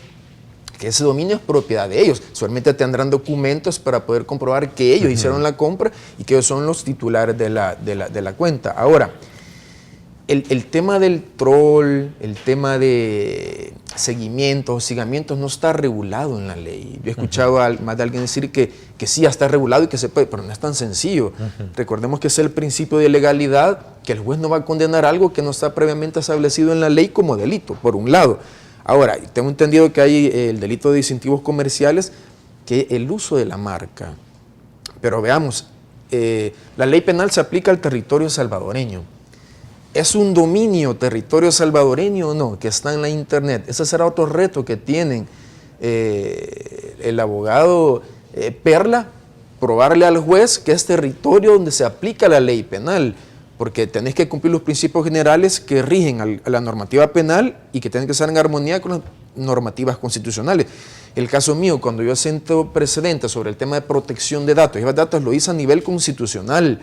que ese dominio es propiedad de ellos. Solamente tendrán documentos para poder comprobar que ellos hicieron la compra y que ellos son los titulares de la cuenta. Ahora, el tema del troll, el tema de seguimientos, hostigamientos no está regulado en la ley. Yo he escuchado a más de alguien decir que sí ya está regulado y que se puede, pero no es tan sencillo. Recordemos que es el principio de legalidad, que el juez no va a condenar algo que no está previamente establecido en la ley como delito, por un lado. Ahora, tengo entendido que hay el delito de distintivos comerciales, que el uso de la marca. Pero veamos, la ley penal se aplica al territorio salvadoreño. ¿Es un dominio territorio salvadoreño o no? Que está en la internet. Ese será otro reto que tienen el abogado Perla, probarle al juez que es territorio donde se aplica la ley penal, porque tenés que cumplir los principios generales que rigen a la normativa penal y que tienen que estar en armonía con las normativas constitucionales. El caso mío, cuando yo siento precedentes sobre el tema de protección de datos, y esos datos lo hice a nivel constitucional.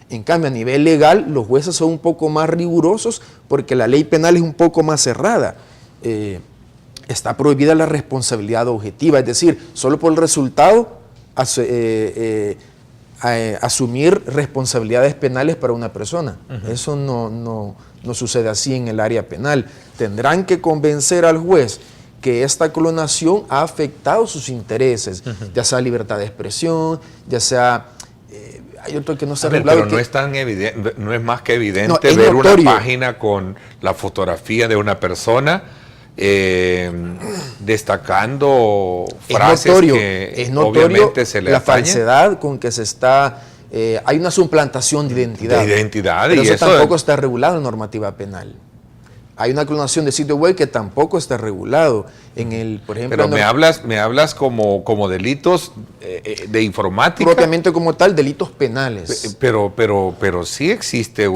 En cambio, a nivel legal, los jueces son un poco más rigurosos porque la ley penal es un poco más cerrada. Está prohibida la responsabilidad objetiva, es decir, solo por el resultado asumir responsabilidades penales para una persona. Eso no sucede así en el área penal. Tendrán que convencer al juez que esta clonación ha afectado sus intereses, ya sea libertad de expresión, ya sea... hay otro que no se ha regulado. Pero no es tan evidente, no es más que evidente ver una página con la fotografía de una persona destacando frases que obviamente se le la atañen. Falsedad con que se está... hay una suplantación de identidad. Pero y eso tampoco está regulado en normativa penal. Hay una clonación de sitio web que tampoco está regulado. Por ejemplo, pero me hablas como delitos de informática. Propiamente como tal, delitos penales. Pero sí existe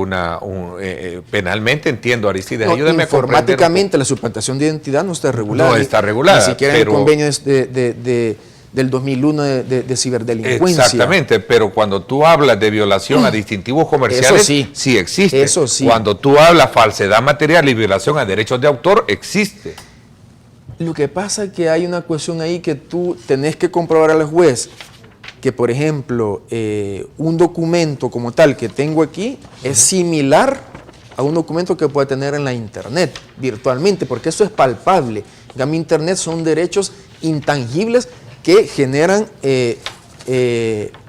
penalmente, entiendo, Aristides. No, informáticamente la suplantación de identidad no está regulada. No está regulada. Ni siquiera en el convenio del 2001 de ciberdelincuencia. Exactamente, pero cuando tú hablas de violación a distintivos comerciales, sí existe. Eso sí. Cuando tú hablas falsedad material y violación a derechos de autor, existe. Lo que pasa es que hay una cuestión ahí que tú tenés que comprobar al juez que, por ejemplo, un documento como tal que tengo aquí es similar a un documento que puede tener en la internet virtualmente, porque eso es palpable. En cambio, internet son derechos intangibles que generan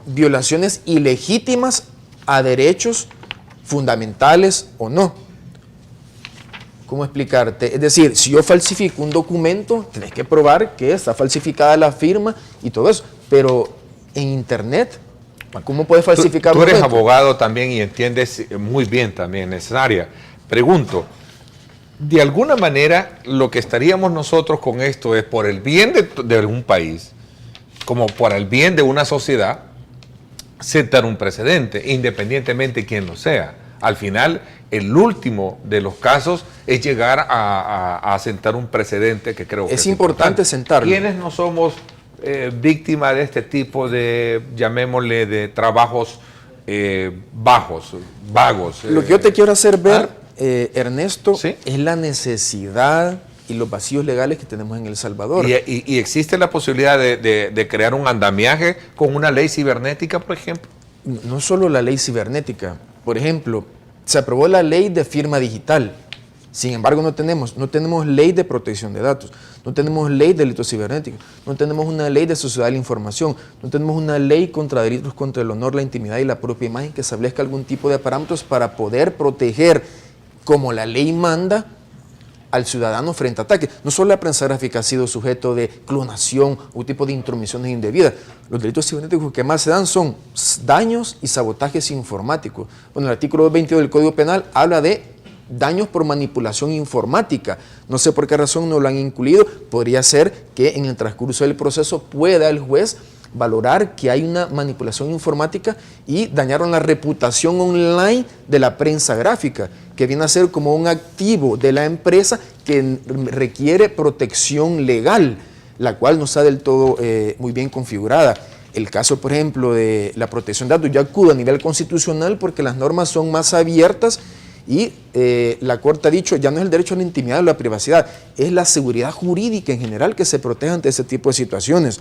violaciones ilegítimas a derechos fundamentales o no. ¿Cómo explicarte? Es decir, si yo falsifico un documento, tenés que probar que está falsificada la firma y todo eso. Pero en internet, ¿cómo puedes falsificar un documento? Tú eres abogado también y entiendes muy bien también esa área. Pregunto, de alguna manera lo que estaríamos nosotros con esto es por el bien de un país, como por el bien de una sociedad, sentar un precedente, independientemente de quién lo sea. Al final, el último de los casos es llegar a sentar un precedente que creo que es importante sentarlo. ¿Quiénes no somos víctimas de este tipo de, llamémosle, de trabajos vagos? Lo que yo te quiero hacer ver, Ernesto, es la necesidad y los vacíos legales que tenemos en El Salvador. ¿Y existe la posibilidad de crear un andamiaje con una ley cibernética, por ejemplo? No solo la ley cibernética. Por ejemplo, se aprobó la ley de firma digital. Sin embargo, no tenemos ley de protección de datos, no tenemos ley de delitos cibernéticos, no tenemos una ley de sociedad de la información, no tenemos una ley contra delitos contra el honor, la intimidad y la propia imagen que establezca algún tipo de parámetros para poder proteger, como la ley manda, al ciudadano frente a ataques. No solo la prensa gráfica ha sido sujeto de clonación o tipo de intromisiones indebidas. Los delitos cibernéticos que más se dan son daños y sabotajes informáticos. Bueno, el artículo 22 del Código Penal habla de daños por manipulación informática. No sé por qué razón no lo han incluido. Podría ser que en el transcurso del proceso pueda el juez valorar que hay una manipulación informática y dañaron la reputación online de la prensa gráfica, que viene a ser como un activo de la empresa que requiere protección legal, la cual no está del todo muy bien configurada. El caso, por ejemplo, de la protección de datos, yo acudo a nivel constitucional porque las normas son más abiertas y la Corte ha dicho, ya no es el derecho a la intimidad o la privacidad, es la seguridad jurídica en general que se protege ante ese tipo de situaciones.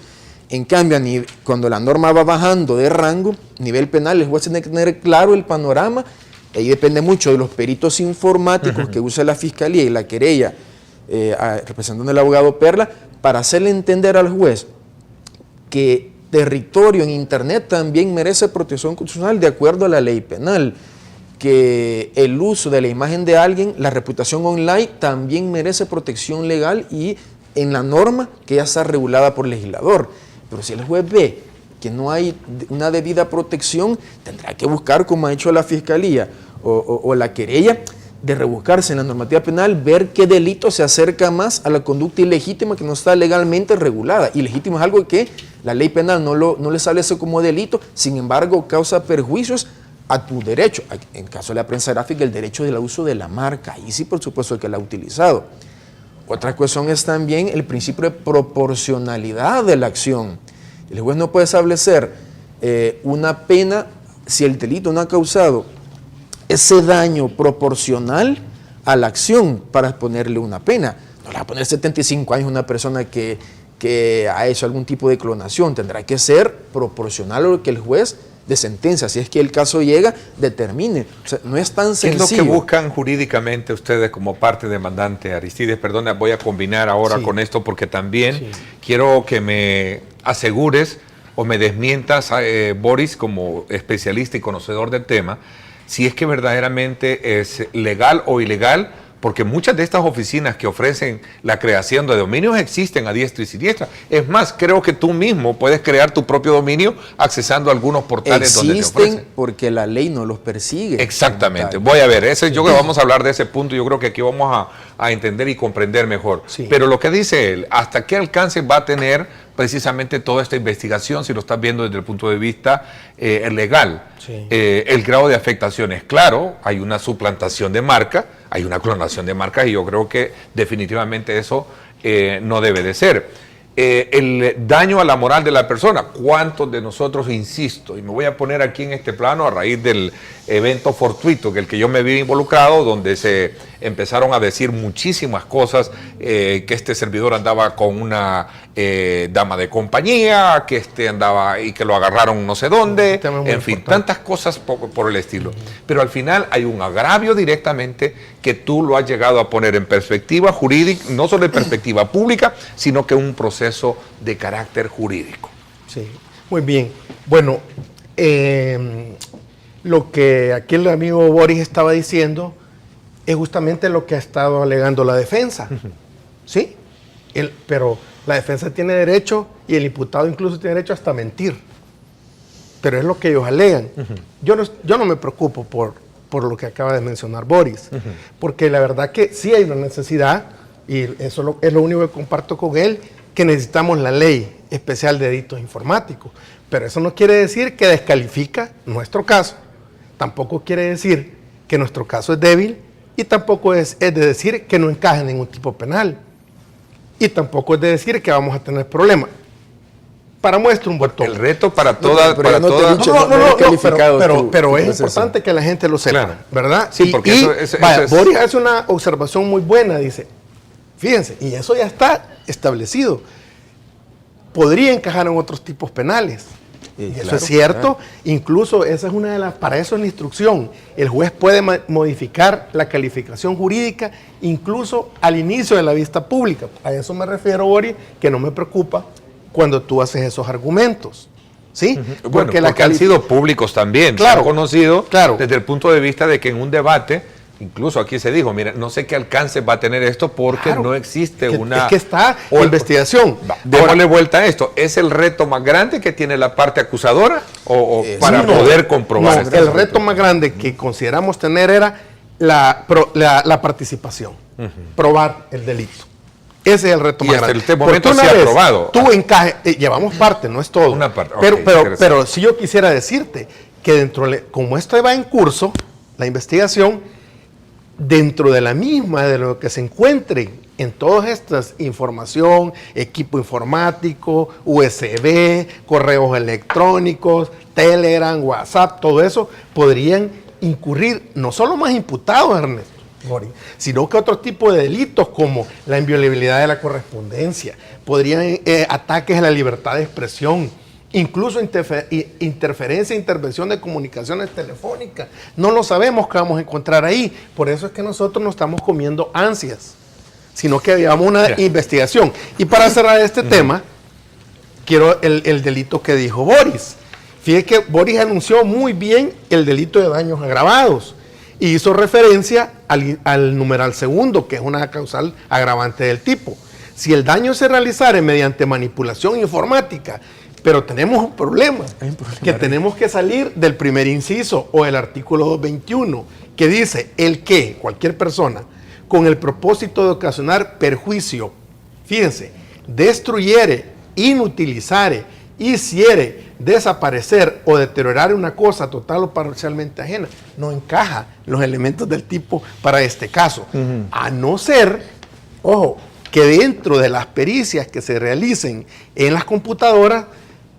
En cambio, cuando la norma va bajando de rango, nivel penal, el juez tiene que tener claro el panorama. Ahí depende mucho de los peritos informáticos que usa la Fiscalía y la querella, representando al abogado Perla, para hacerle entender al juez que territorio en Internet también merece protección constitucional de acuerdo a la ley penal, que el uso de la imagen de alguien, la reputación online, también merece protección legal y en la norma que ya está regulada por el legislador. Pero si el juez ve que no hay una debida protección, tendrá que buscar, como ha hecho la Fiscalía o la querella, de rebuscarse en la normativa penal, ver qué delito se acerca más a la conducta ilegítima que no está legalmente regulada. Ilegítimo es algo que la ley penal no le establece como delito, sin embargo causa perjuicios a tu derecho. En caso de la prensa gráfica, el derecho del uso de la marca, ahí sí por supuesto el que la ha utilizado. Otra cuestión es también el principio de proporcionalidad de la acción. El juez no puede establecer una pena si el delito no ha causado ese daño proporcional a la acción para ponerle una pena. No le va a poner 75 años a una persona que ha hecho algún tipo de clonación. Tendrá que ser proporcional a lo que el juez de sentencia, si es que el caso llega, determine. O sea, no es tan sencillo. ¿Qué es lo que buscan jurídicamente ustedes como parte demandante? Aristides, perdona, voy a combinar ahora con esto porque también quiero que me asegures o me desmientas, Boris, como especialista y conocedor del tema, si es que verdaderamente es legal o ilegal, porque muchas de estas oficinas que ofrecen la creación de dominios existen a diestra y siniestra. Es más, creo que tú mismo puedes crear tu propio dominio accesando a algunos portales donde te ofrecen. Existen porque la ley no los persigue. Exactamente. Voy a ver, yo creo que vamos a hablar de ese punto. Yo creo que aquí vamos a entender y comprender mejor. Sí. Pero lo que dice él, ¿hasta qué alcance va a tener precisamente toda esta investigación, si lo estás viendo desde el punto de vista legal? Sí. El grado de afectación es claro, hay una suplantación de marca, hay una clonación de marca y yo creo que definitivamente eso no debe de ser. El daño a la moral de la persona, ¿cuántos de nosotros, insisto, y me voy a poner aquí en este plano a raíz del evento fortuito que el que yo me vi involucrado, donde se empezaron a decir muchísimas cosas, que este servidor andaba con una dama de compañía, que andaba y que lo agarraron no sé dónde, en fin, tantas cosas por el estilo. Pero al final hay un agravio directamente que tú lo has llegado a poner en perspectiva jurídica, no solo en perspectiva pública, sino que un proceso de carácter jurídico. Sí, muy bien. Bueno, lo que aquí el amigo Boris estaba diciendo es justamente lo que ha estado alegando la defensa. ¿Sí? Pero la defensa tiene derecho y el imputado incluso tiene derecho hasta a mentir. Pero es lo que ellos alegan. Yo no me preocupo por lo que acaba de mencionar Boris, porque la verdad que sí hay una necesidad, y eso es lo único que comparto con él, que necesitamos la ley especial de delitos informáticos. Pero eso no quiere decir que descalifica nuestro caso. Tampoco quiere decir que nuestro caso es débil y tampoco es de decir que no encaja en ningún tipo penal. Y tampoco es de decir que vamos a tener problemas. Para muestra un botón. El reto para todas... Pero es importante que la gente lo sepa, claro, ¿verdad? Sí, porque Boris hace una observación muy buena, dice, Fíjense, y eso ya está establecido. Podría encajar en otros tipos penales. Y eso claro, es cierto, claro. Incluso esa es una de las, para eso es la instrucción. El juez puede modificar la calificación jurídica incluso al inicio de la vista pública. A eso me refiero, Boris, que no me preocupa cuando tú haces esos argumentos. ¿Sí? Bueno, porque han sido públicos también, claro, se han conocido claro, desde el punto de vista de que en un debate, incluso aquí se dijo, mira, no sé qué alcance va a tener esto porque claro, no existe que, una... Es que está en investigación. Démosle vuelta a esto. ¿Es el reto más grande que tiene la parte acusadora o para no, poder comprobar? No, el reto más grande que consideramos tener era la participación, probar el delito. Ese es el reto más grande. Y hasta este momento se ha aprobado. Tú encaje, llevamos parte, no es todo. Una parte, pero si yo quisiera decirte que como esto va en curso, la investigación, dentro de la misma, de lo que se encuentre en todas estas información, equipo informático, USB, correos electrónicos, Telegram, WhatsApp, todo eso, podrían incurrir no solo más imputados, Ernesto, sino que otro tipo de delitos como la inviolabilidad de la correspondencia, podrían ataques a la libertad de expresión, incluso interferencia e intervención de comunicaciones telefónicas. No lo sabemos qué vamos a encontrar ahí. Por eso es que nosotros no estamos comiendo ansias, sino que llevamos una investigación. Y para cerrar este tema, quiero el delito que dijo Boris. Fíjate que Boris anunció muy bien el delito de daños agravados y hizo referencia al numeral segundo, que es una causal agravante del tipo. Si el daño se realizara mediante manipulación informática, pero tenemos un problema, que tenemos que salir del primer inciso o el artículo 221, que dice cualquier persona, con el propósito de ocasionar perjuicio, fíjense, destruyere, inutilizare, hiciere, desaparecer o deteriorar una cosa total o parcialmente ajena, no encaja los elementos del tipo para este caso, a no ser, ojo, que dentro de las pericias que se realicen en las computadoras,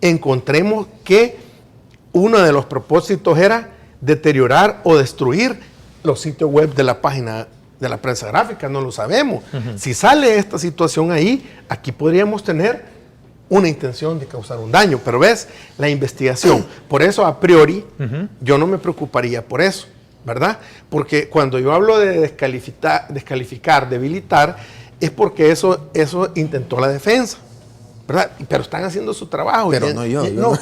encontremos que uno de los propósitos era deteriorar o destruir los sitios web de la página de la prensa gráfica, no lo sabemos. Si sale esta situación ahí, aquí podríamos tener una intención de causar un daño, pero ves, la investigación, por eso a priori yo no me preocuparía por eso, ¿verdad? Porque cuando yo hablo de descalificar, debilitar, es porque eso intentó la defensa, ¿verdad? Pero están haciendo su trabajo. Pero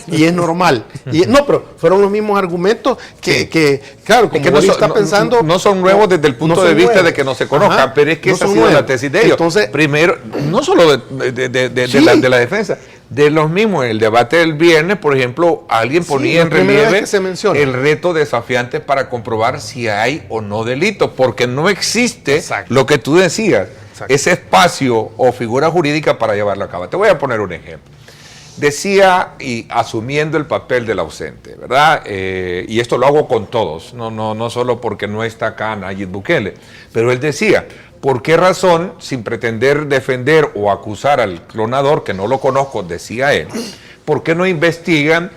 y es normal. Pero fueron los mismos argumentos que claro, como no está pensando... No son nuevos desde el punto de vista de que no se conozcan, pero es que esa ha sido la tesis de ellos. Entonces, primero, no solo de la defensa, de los mismos. En el debate del viernes, por ejemplo, alguien ponía en relieve el reto desafiante para comprobar si hay o no delito, porque no existe lo que tú decías. Ese espacio o figura jurídica para llevarlo a cabo. Te voy a poner un ejemplo. Decía, y asumiendo el papel del ausente, ¿verdad? Y esto lo hago con todos, no solo porque no está acá Nayib Bukele, pero él decía, ¿por qué razón, sin pretender defender o acusar al clonador, que no lo conozco, decía él, ¿por qué no investigan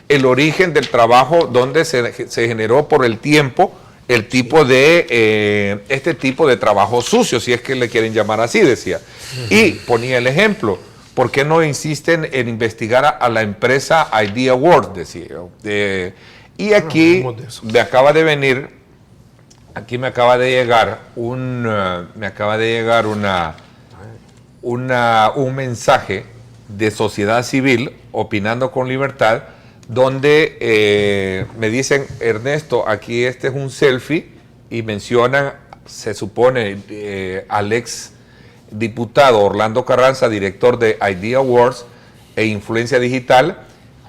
el origen del trabajo donde se generó por el tiempo este tipo de trabajo sucio, si es que le quieren llamar así, decía. Y ponía el ejemplo, ¿por qué no insisten en investigar a la empresa ID Awards? Decía. Y aquí me acaba de llegar un mensaje de Sociedad Civil, Opinando con Libertad, donde me dicen, Ernesto, aquí este es un selfie, y mencionan, se supone, al ex diputado Orlando Carranza, director de ID Awards e Influencia Digital,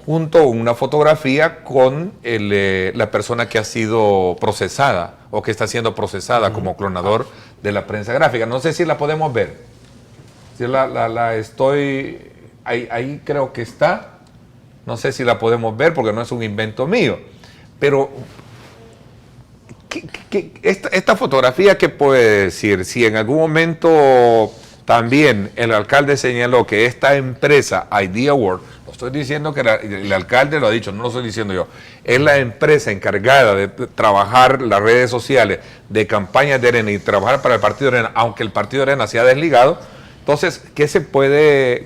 junto a una fotografía con la persona que ha sido procesada o que está siendo procesada como clonador de la prensa gráfica. No sé si la podemos ver. Si ahí creo que está. No sé si la podemos ver porque no es un invento mío, pero esta fotografía, ¿qué puede decir? Si en algún momento También el alcalde señaló que esta empresa, Idea World, no estoy diciendo que el alcalde lo ha dicho, no lo estoy diciendo yo, es la empresa encargada de trabajar las redes sociales, de campañas de Arena y trabajar para el Partido de Arena, aunque el Partido de Arena se ha desligado. Entonces, ¿qué se puede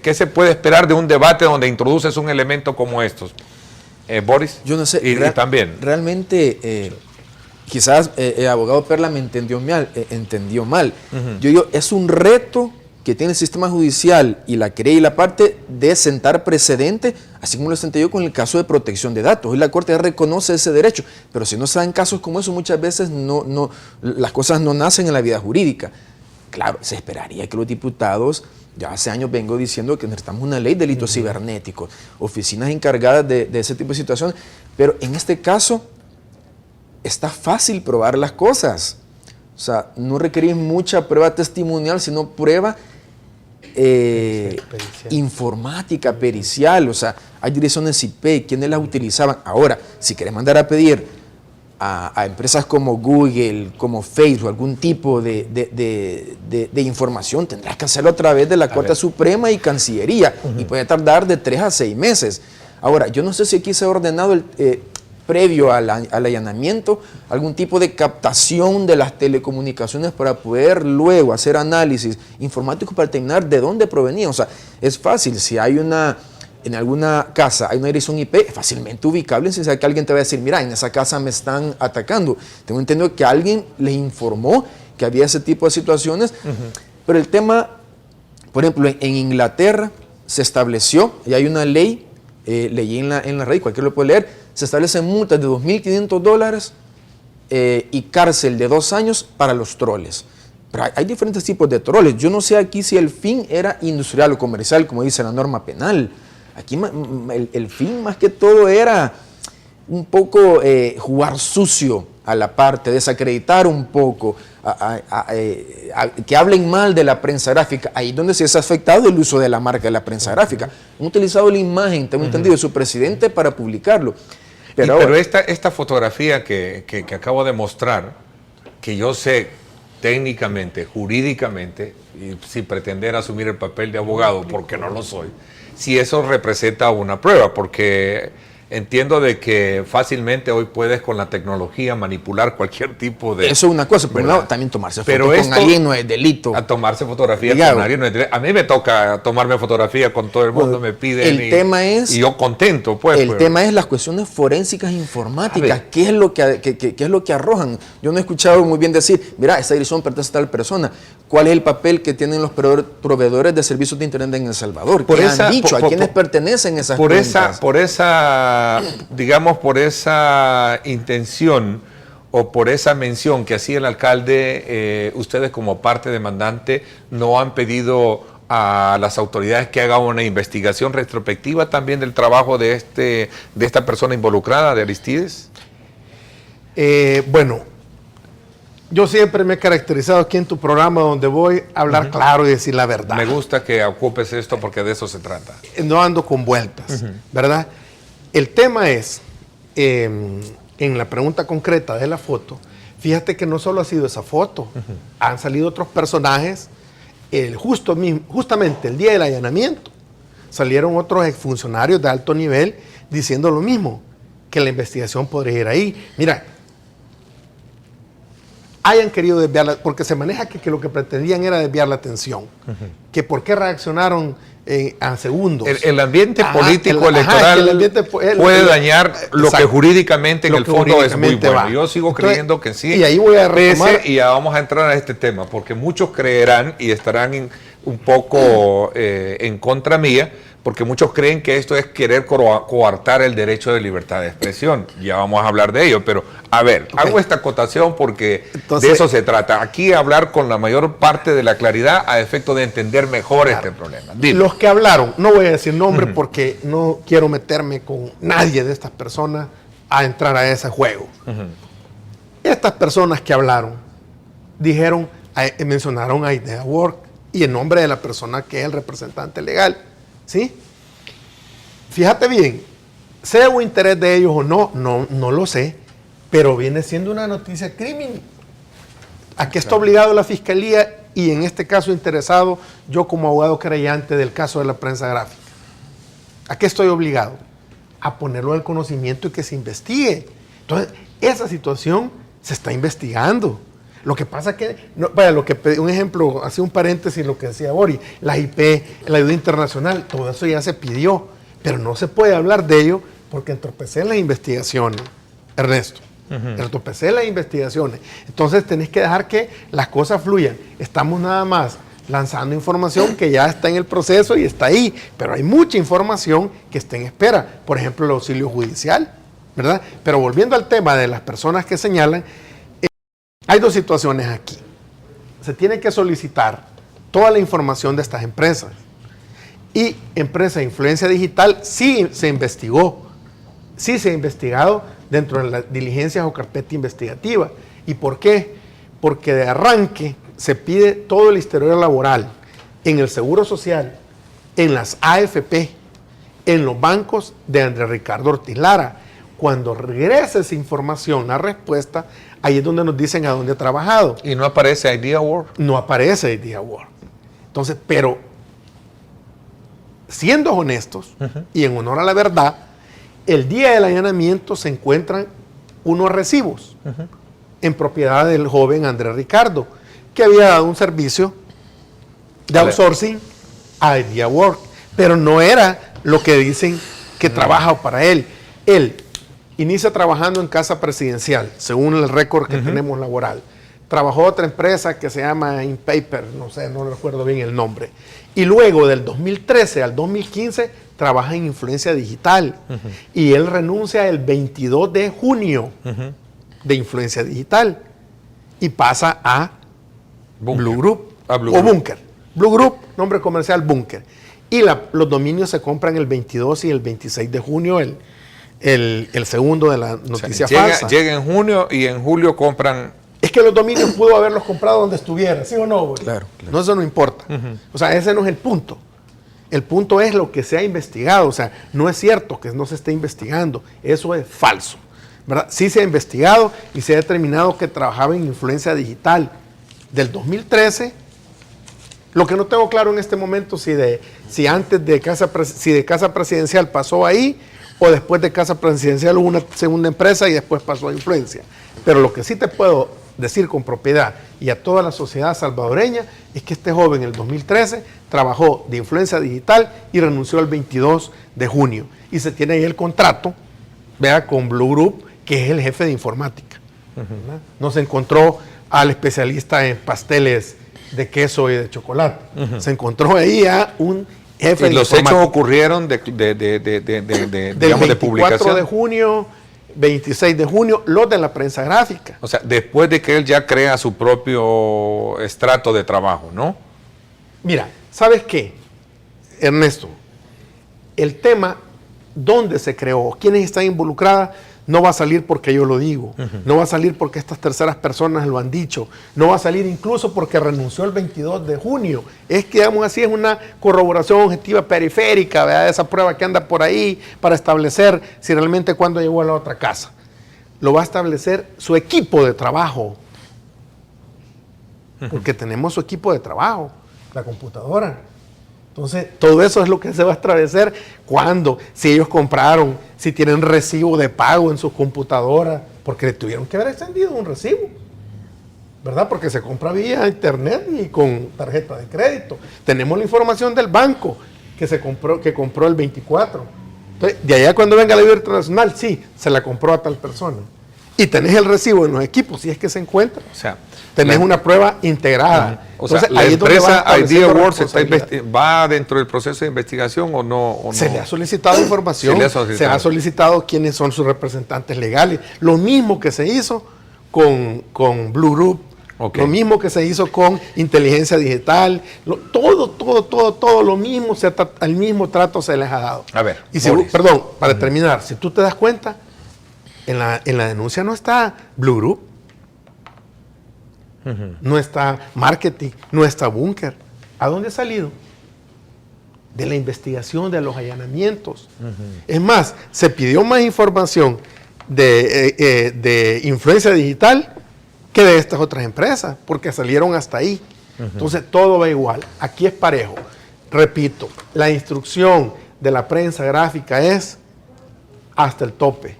esperar de un debate donde introduces un elemento como estos? Boris. Yo no sé. Y también. Realmente, quizás el abogado Perla me entendió mal. Yo digo, es un reto que tiene el sistema judicial y la querella y la parte de sentar precedente, así como lo senté yo con el caso de protección de datos. Hoy la Corte ya reconoce ese derecho, pero si no se dan casos como eso, muchas veces las cosas no nacen en la vida jurídica. Claro, se esperaría que los diputados, ya hace años vengo diciendo que necesitamos una ley de delitos cibernéticos, oficinas encargadas de ese tipo de situaciones, pero en este caso está fácil probar las cosas. O sea, no requerís mucha prueba testimonial, sino prueba informática, pericial. O sea, hay direcciones IP, ¿quiénes las utilizaban? Ahora, si querés mandar a pedir a empresas como Google, como Facebook, algún tipo de información, tendrás que hacerlo a través de la Corte Suprema y Cancillería, y puede tardar de 3 a 6 meses. Ahora, yo no sé si aquí se ha ordenado previo al allanamiento algún tipo de captación de las telecomunicaciones para poder luego hacer análisis informático para determinar de dónde provenía. O sea, es fácil, si hay en alguna casa hay una dirección IP, es fácilmente ubicable, si sabe que alguien te va a decir, mira, en esa casa me están atacando. Tengo entendido que alguien les informó que había ese tipo de situaciones, pero el tema, por ejemplo, en Inglaterra se estableció, y hay una ley, leí en la red, cualquiera lo puede leer, se establecen multas de $2.500 y cárcel de 2 años para los troles. Pero hay diferentes tipos de troles. Yo no sé aquí si el fin era industrial o comercial, como dice la norma penal. Aquí el fin más que todo era un poco jugar sucio a la parte, desacreditar un poco, que hablen mal de la prensa gráfica. Ahí es donde se ha afectado el uso de la marca de la prensa gráfica. Han utilizado la imagen, tengo entendido, de su presidente para publicarlo. Pero esta fotografía que acabo de mostrar, que yo sé técnicamente, jurídicamente, y sin pretender asumir el papel de abogado, porque no lo soy, si eso representa una prueba, porque entiendo de que fácilmente hoy puedes con la tecnología manipular cualquier tipo de... Eso es una cosa, pero también tomarse foto con alguien no es delito. A tomarse fotografía con alguien no es delito. A mí me toca tomarme fotografía con todo el mundo, me piden y yo contento. El tema es las cuestiones forensicas informáticas. ¿Qué es lo que arrojan? Yo no he escuchado muy bien decir, mira, esa dirección pertenece a tal persona. ¿Cuál es el papel que tienen los proveedores de servicios de Internet en El Salvador? ¿Qué han dicho? ¿A quiénes pertenecen esas cuentas? Por esa intención o por esa mención que hacía el alcalde, ustedes como parte demandante no han pedido a las autoridades que hagan una investigación retrospectiva también del trabajo de esta persona involucrada, de Aristides. Bueno, yo siempre me he caracterizado aquí en tu programa donde voy a hablar claro y decir la verdad. Me gusta que ocupes esto porque de eso se trata. No ando con vueltas, ¿verdad? El tema es, en la pregunta concreta de la foto, fíjate que no solo ha sido esa foto, han salido otros personajes, justamente el día del allanamiento, salieron otros exfuncionarios de alto nivel diciendo lo mismo, que la investigación podría ir ahí. Mira, hayan querido desviarla, porque se maneja que lo que pretendían era desviar la atención, que por qué reaccionaron a segundos. El ambiente político electoral puede dañar lo que jurídicamente en el fondo es muy bueno. Yo sigo creyendo que sí. Y ahí voy a retomar. Y ya vamos a entrar a este tema, porque muchos creerán y estarán un poco en contra mía, porque muchos creen que esto es querer coartar el derecho de libertad de expresión. Ya vamos a hablar de ello, pero a ver, hago esta acotación porque de eso se trata. Aquí hablar con la mayor parte de la claridad a efecto de entender mejor este problema. Dime. Los que hablaron, no voy a decir nombre porque no quiero meterme con nadie de estas personas a entrar a ese juego. Estas personas que hablaron dijeron, mencionaron a Idea World y el nombre de la persona que es el representante legal. ¿Sí? Fíjate bien, sea un interés de ellos o no, no lo sé, pero viene siendo una noticia crimen. ¿A qué está obligado la Fiscalía y en este caso interesado, yo como abogado creyente del caso de la prensa gráfica. ¿A qué estoy obligado? A ponerlo al conocimiento y que se investigue. Entonces, esa situación se está investigando. Lo que pasa que, un ejemplo, hace un paréntesis lo que decía Bori, la IP, la ayuda internacional, todo eso ya se pidió, pero no se puede hablar de ello porque entropecé en las investigaciones, Ernesto. Entropecé en las investigaciones. Entonces tenés que dejar que las cosas fluyan. Estamos nada más lanzando información que ya está en el proceso y está ahí, pero hay mucha información que está en espera. Por ejemplo, el auxilio judicial, ¿verdad? Pero volviendo al tema de las personas que señalan, hay dos situaciones aquí. Se tiene que solicitar toda la información de estas empresas. Y empresa de influencia digital sí se investigó, sí se ha investigado dentro de las diligencias o carpeta investigativa. ¿Y por qué? Porque de arranque se pide todo el historial laboral en el Seguro Social, en las AFP, en los bancos de Andrés Ricardo Ortiz Lara. Cuando regresa esa información, la respuesta, ahí es donde nos dicen a dónde ha trabajado. ¿Y no aparece Idea World? No aparece Idea World. Entonces, pero siendo honestos y en honor a la verdad, el día del allanamiento se encuentran unos recibos en propiedad del joven Andrés Ricardo, que había dado un servicio de outsourcing a Idea World, pero no era lo que dicen que trabaja para él. Él inicia trabajando en Casa Presidencial, según el récord que tenemos laboral. Trabajó otra empresa que se llama InPaper, no sé, no recuerdo bien el nombre. Y luego del 2013 al 2015 trabaja en Influencia Digital. Y él renuncia el 22 de junio de Influencia Digital y pasa a Blue Group o Bunker. Blue Group, nombre comercial Bunker. Y los dominios se compran el 22 y el 26 de junio, el segundo de la noticia falsa. Llega en junio y en julio compran. Es que los dominios pudo haberlos comprado donde estuviera, ¿sí o no, güey? Claro. No, eso no importa. O sea, ese no es el punto. El punto es lo que se ha investigado. O sea, no es cierto que no se esté investigando. Eso es falso, ¿verdad? Sí se ha investigado y se ha determinado que trabajaba en Influencia Digital del 2013. Lo que no tengo claro en este momento si antes de Casa Presidencial pasó ahí o después de Casa Presidencial hubo una segunda empresa y después pasó a Influencia. Pero lo que sí te puedo decir con propiedad y a toda la sociedad salvadoreña es que este joven en el 2013 trabajó de Influencia Digital y renunció el 22 de junio. Y se tiene ahí el contrato, vea, con Blue Group, que es el jefe de informática. No se encontró al especialista en pasteles de queso y de chocolate. Se encontró ahí a un jefe de informática. Y los hechos ocurrieron de publicación. De junio, 26 de junio, los de la prensa gráfica. O sea, después de que él ya crea su propio estrato de trabajo, ¿no? Mira, ¿sabes qué, Ernesto? El tema, dónde se creó, quiénes están involucradas, no va a salir porque yo lo digo, no va a salir porque estas terceras personas lo han dicho, no va a salir incluso porque renunció el 22 de junio. Es que, digamos así, es una corroboración objetiva periférica, ¿verdad? Esa prueba que anda por ahí para establecer si realmente cuándo llegó a la otra casa. Lo va a establecer su equipo de trabajo, porque tenemos su equipo de trabajo, la computadora. Entonces, todo eso es lo que se va a establecer cuando, si ellos compraron, si tienen recibo de pago en sus computadoras, porque le tuvieron que haber extendido un recibo, ¿verdad? Porque se compra vía internet y con tarjeta de crédito. Tenemos la información del banco que compró el 24. Entonces, de allá cuando venga la ayuda internacional, sí, se la compró a tal persona. Y tenés el recibo en los equipos, si es que se encuentra. O sea, tenés una prueba integrada. O sea, la empresa Idea World va dentro del proceso de investigación o no. Se le ha solicitado información, se ha solicitado quiénes son sus representantes legales. Lo mismo que se hizo con Blue Group, lo mismo que se hizo con Inteligencia Digital, todo lo mismo, el mismo trato se les ha dado. A ver, y perdón, para terminar, si tú te das cuenta, en la denuncia no está Blue Group, no está Marketing, no está Bunker. ¿A dónde ha salido? De la investigación, de los allanamientos. Es más, se pidió más información de Influencia Digital que de estas otras empresas, porque salieron hasta ahí. Entonces todo va igual. Aquí es parejo. Repito, la instrucción de la prensa gráfica es hasta el tope.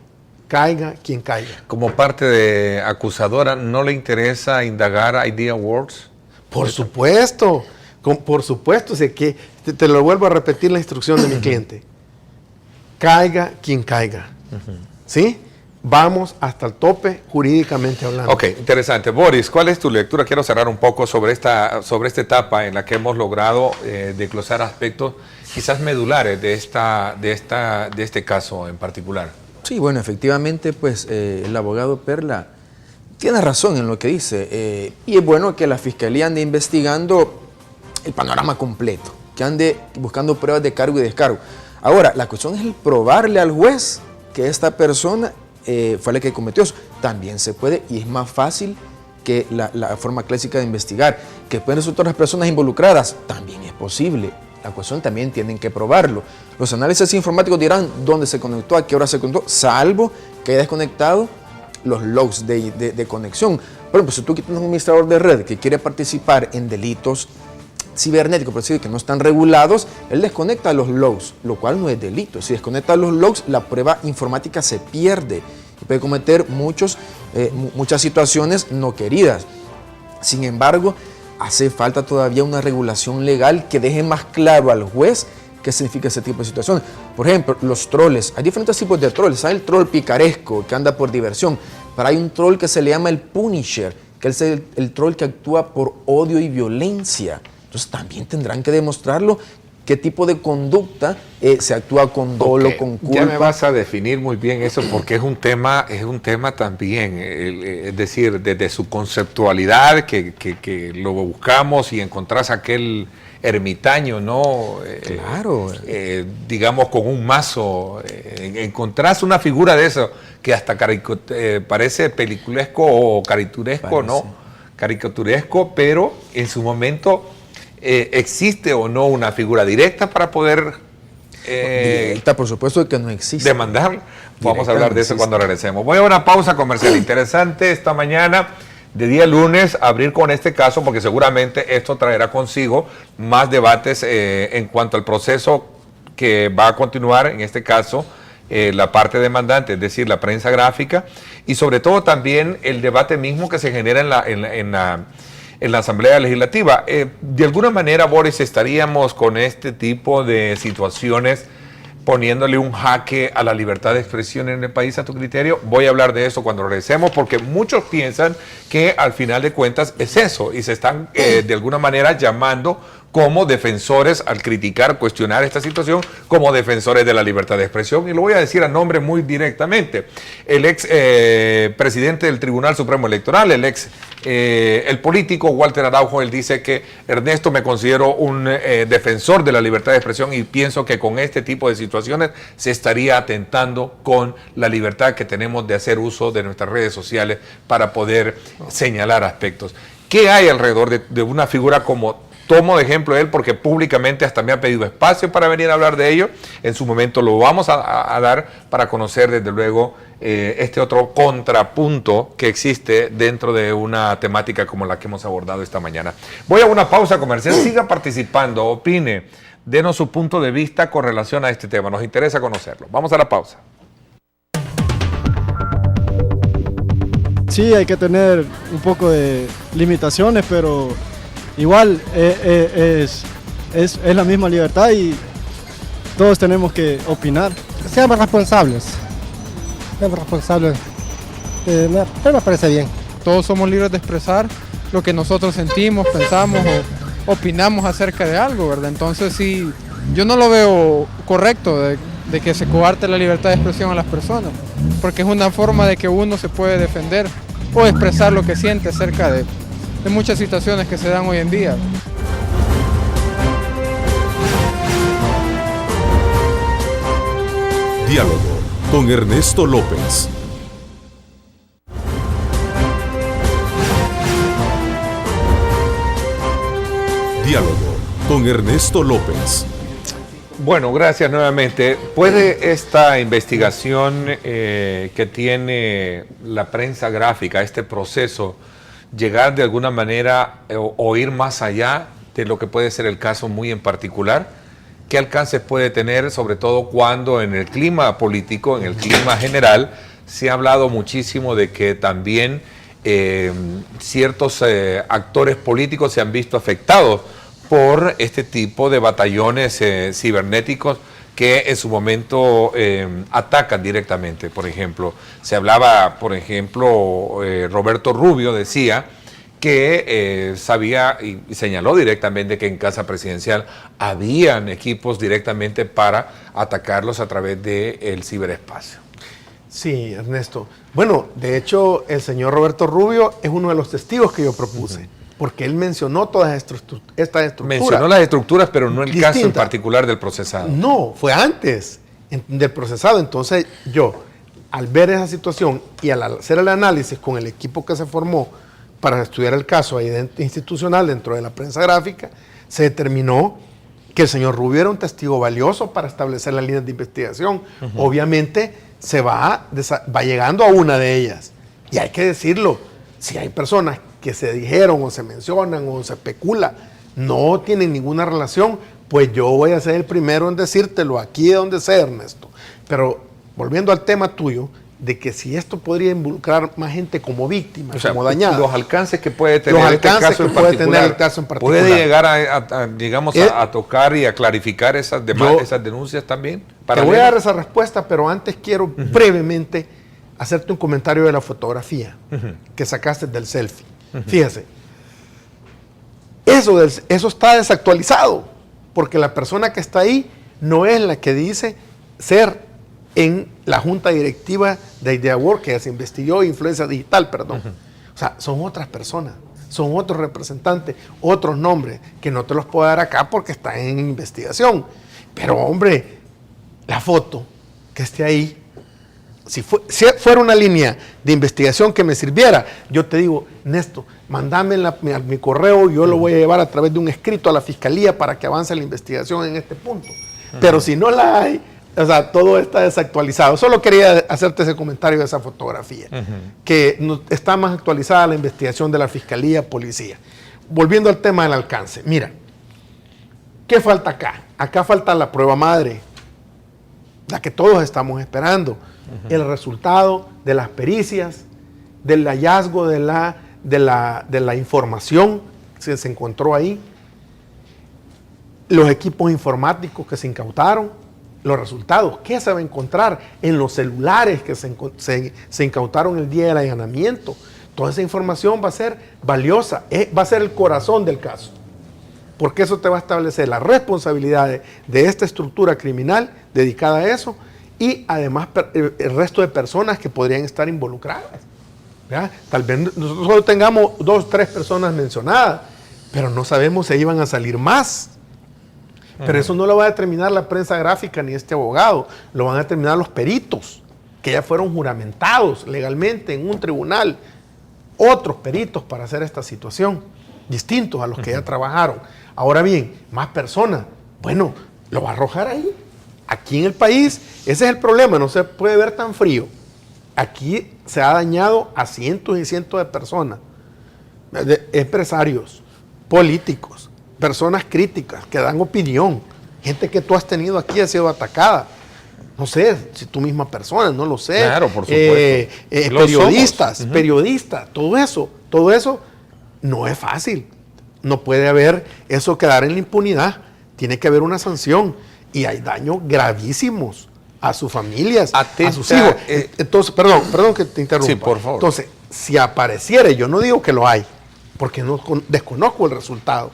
Caiga quien caiga. Como parte de acusadora, ¿no le interesa indagar Idea Awards? Por supuesto. Por supuesto. Sé que te lo vuelvo a repetir la instrucción de mi cliente. Caiga quien caiga. ¿Sí? Vamos hasta el tope jurídicamente hablando. Ok, interesante. Boris, ¿cuál es tu lectura? Quiero cerrar un poco sobre esta etapa en la que hemos logrado desglosar aspectos quizás medulares de este caso en particular. Sí, bueno, efectivamente, pues el abogado Perla tiene razón en lo que dice. Y es bueno que la Fiscalía ande investigando el panorama completo, que ande buscando pruebas de cargo y descargo. Ahora, la cuestión es el probarle al juez que esta persona fue la que cometió eso. También se puede, y es más fácil que la forma clásica de investigar. Que pueden resultar las personas involucradas, también es posible. La cuestión también tienen que probarlo. Los análisis informáticos dirán dónde se conectó, a qué hora se conectó, salvo que haya desconectado los logs de conexión. Por ejemplo, si tú tienes un administrador de red que quiere participar en delitos cibernéticos, por decir que no están regulados, él desconecta los logs, lo cual no es delito. Si desconecta los logs, la prueba informática se pierde y puede cometer muchas situaciones no queridas. Sin embargo, hace falta todavía una regulación legal que deje más claro al juez qué significa ese tipo de situaciones. Por ejemplo, los troles. Hay diferentes tipos de troles. Hay el troll picaresco que anda por diversión, pero hay un troll que se le llama el punisher, que es el troll que actúa por odio y violencia. Entonces también tendrán que demostrarlo qué tipo de conducta se actúa con dolo, con culpa. Ya me vas a definir muy bien eso porque es un tema también, es decir, desde su conceptualidad que lo buscamos y encontrás aquel ermitaño, ¿no? Claro. Digamos con un mazo, encontrás una figura de eso que hasta parece peliculesco o caricaturesco, ¿no? Caricaturesco, pero en su momento ¿existe o no una figura directa para poder directa, por supuesto que no existe. Demandar. Vamos a hablar de eso cuando regresemos. Voy a una pausa comercial. Interesante esta mañana de día lunes abrir con este caso porque seguramente esto traerá consigo más debates en cuanto al proceso que va a continuar, en este caso la parte demandante, es decir, la prensa gráfica, y sobre todo también el debate mismo que se genera en la Asamblea Legislativa. De alguna manera, Boris, estaríamos con este tipo de situaciones poniéndole un jaque a la libertad de expresión en el país, a tu criterio. Voy a hablar de eso cuando regresemos, porque muchos piensan que al final de cuentas es eso, y se están de alguna manera llamando como defensores, al criticar, cuestionar esta situación, como defensores de la libertad de expresión. Y lo voy a decir a nombre muy directamente. El ex presidente del Tribunal Supremo Electoral, el político Walter Araujo, él dice que Ernesto, me considero un defensor de la libertad de expresión y pienso que con este tipo de situaciones se estaría atentando con la libertad que tenemos de hacer uso de nuestras redes sociales para poder señalar aspectos. ¿Qué hay alrededor de una figura como... Tomo de ejemplo él porque públicamente hasta me ha pedido espacio para venir a hablar de ello? En su momento lo vamos a dar para conocer desde luego este otro contrapunto que existe dentro de una temática como la que hemos abordado esta mañana. Voy a una pausa comercial, siga participando, opine, denos su punto de vista con relación a este tema, nos interesa conocerlo. Vamos a la pausa. Sí, hay que tener un poco de limitaciones, pero igual es la misma libertad y todos tenemos que opinar. Seamos responsables. Pero me parece bien. Todos somos libres de expresar lo que nosotros sentimos, pensamos o opinamos acerca de algo, ¿verdad? Entonces sí, yo no lo veo correcto de que se coarte la libertad de expresión a las personas, porque es una forma de que uno se puede defender o expresar lo que siente acerca de muchas situaciones que se dan hoy en día. Diálogo con Ernesto López. Diálogo con Ernesto López. Bueno, gracias nuevamente. ¿Puede esta investigación que tiene la prensa gráfica, este proceso llegar de alguna manera o ir más allá de lo que puede ser el caso muy en particular? ¿Qué alcances puede tener, sobre todo cuando en el clima político, en el clima general, se ha hablado muchísimo de que también ciertos actores políticos se han visto afectados por este tipo de batallones cibernéticos que en su momento atacan directamente? Por ejemplo, se hablaba, por ejemplo, Roberto Rubio decía que sabía y señaló directamente que en Casa Presidencial habían equipos directamente para atacarlos a través del ciberespacio. Sí, Ernesto. Bueno, de hecho, el señor Roberto Rubio es uno de los testigos que yo propuse, porque él mencionó todas estas estructuras. Mencionó las estructuras, pero no el caso en particular del procesado. No, fue antes del procesado. Entonces yo, al ver esa situación y al hacer el análisis con el equipo que se formó para estudiar el caso institucional dentro de la prensa gráfica, se determinó que el señor Rubio era un testigo valioso para establecer las líneas de investigación. Obviamente se va llegando a una de ellas. Y hay que decirlo, si hay personas que se dijeron o se mencionan o se especula, no tienen ninguna relación, pues yo voy a ser el primero en decírtelo aquí donde sea, Ernesto. Pero volviendo al tema tuyo, de que si esto podría involucrar más gente como víctima, como dañada. Los alcances que puede tener el caso en particular. ¿Puede llegar a tocar y a clarificar esas denuncias también? Te voy a dar esa respuesta, pero antes quiero brevemente hacerte un comentario de la fotografía que sacaste del selfie. Fíjese, eso está desactualizado, porque la persona que está ahí no es la que dice ser en la junta directiva de IdeaWorld, que se investigó Influencia Digital, perdón. O sea, son otras personas, son otros representantes, otros nombres, que no te los puedo dar acá porque están en investigación. Pero, hombre, la foto que esté ahí, si fuera una línea de investigación que me sirviera, yo te digo, Néstor, mándame mi correo, yo lo voy a llevar a través de un escrito a la fiscalía para que avance la investigación en este punto. Pero si no la hay, o sea, todo está desactualizado. Solo quería hacerte ese comentario de esa fotografía, que está más actualizada la investigación de la fiscalía, policía. Volviendo al tema del alcance, mira, ¿qué falta acá? Acá falta la prueba madre, la que todos estamos esperando, el resultado de las pericias, del hallazgo de la información que se encontró ahí, los equipos informáticos que se incautaron, los resultados. ¿Qué se va a encontrar en los celulares que se incautaron el día del allanamiento? Toda esa información va a ser valiosa, va a ser el corazón del caso, porque eso te va a establecer la responsabilidad de esta estructura criminal dedicada a eso y además el resto de personas que podrían estar involucradas. ¿Verdad? Tal vez nosotros solo tengamos 2 o 3 personas mencionadas, pero no sabemos si iban a salir más. Pero eso no lo va a determinar la prensa gráfica ni este abogado, lo van a determinar los peritos, que ya fueron juramentados legalmente en un tribunal, otros peritos para hacer esta situación, distintos a los que ya trabajaron. Ahora bien, más personas, bueno, lo va a arrojar ahí. Aquí en el país, ese es el problema, no se puede ver tan frío. Aquí se ha dañado a cientos y cientos de personas, de empresarios, políticos, personas críticas que dan opinión, gente que tú has tenido aquí ha sido atacada. No sé, si tu misma persona, no lo sé. Claro, por supuesto. Periodistas, todo eso no es fácil. No puede haber eso quedar en la impunidad. Tiene que haber una sanción. Y hay daños gravísimos a sus familias, a sus hijos. Entonces, perdón que te interrumpa. Sí, por favor. Entonces, si apareciera, yo no digo que lo hay, porque no desconozco el resultado,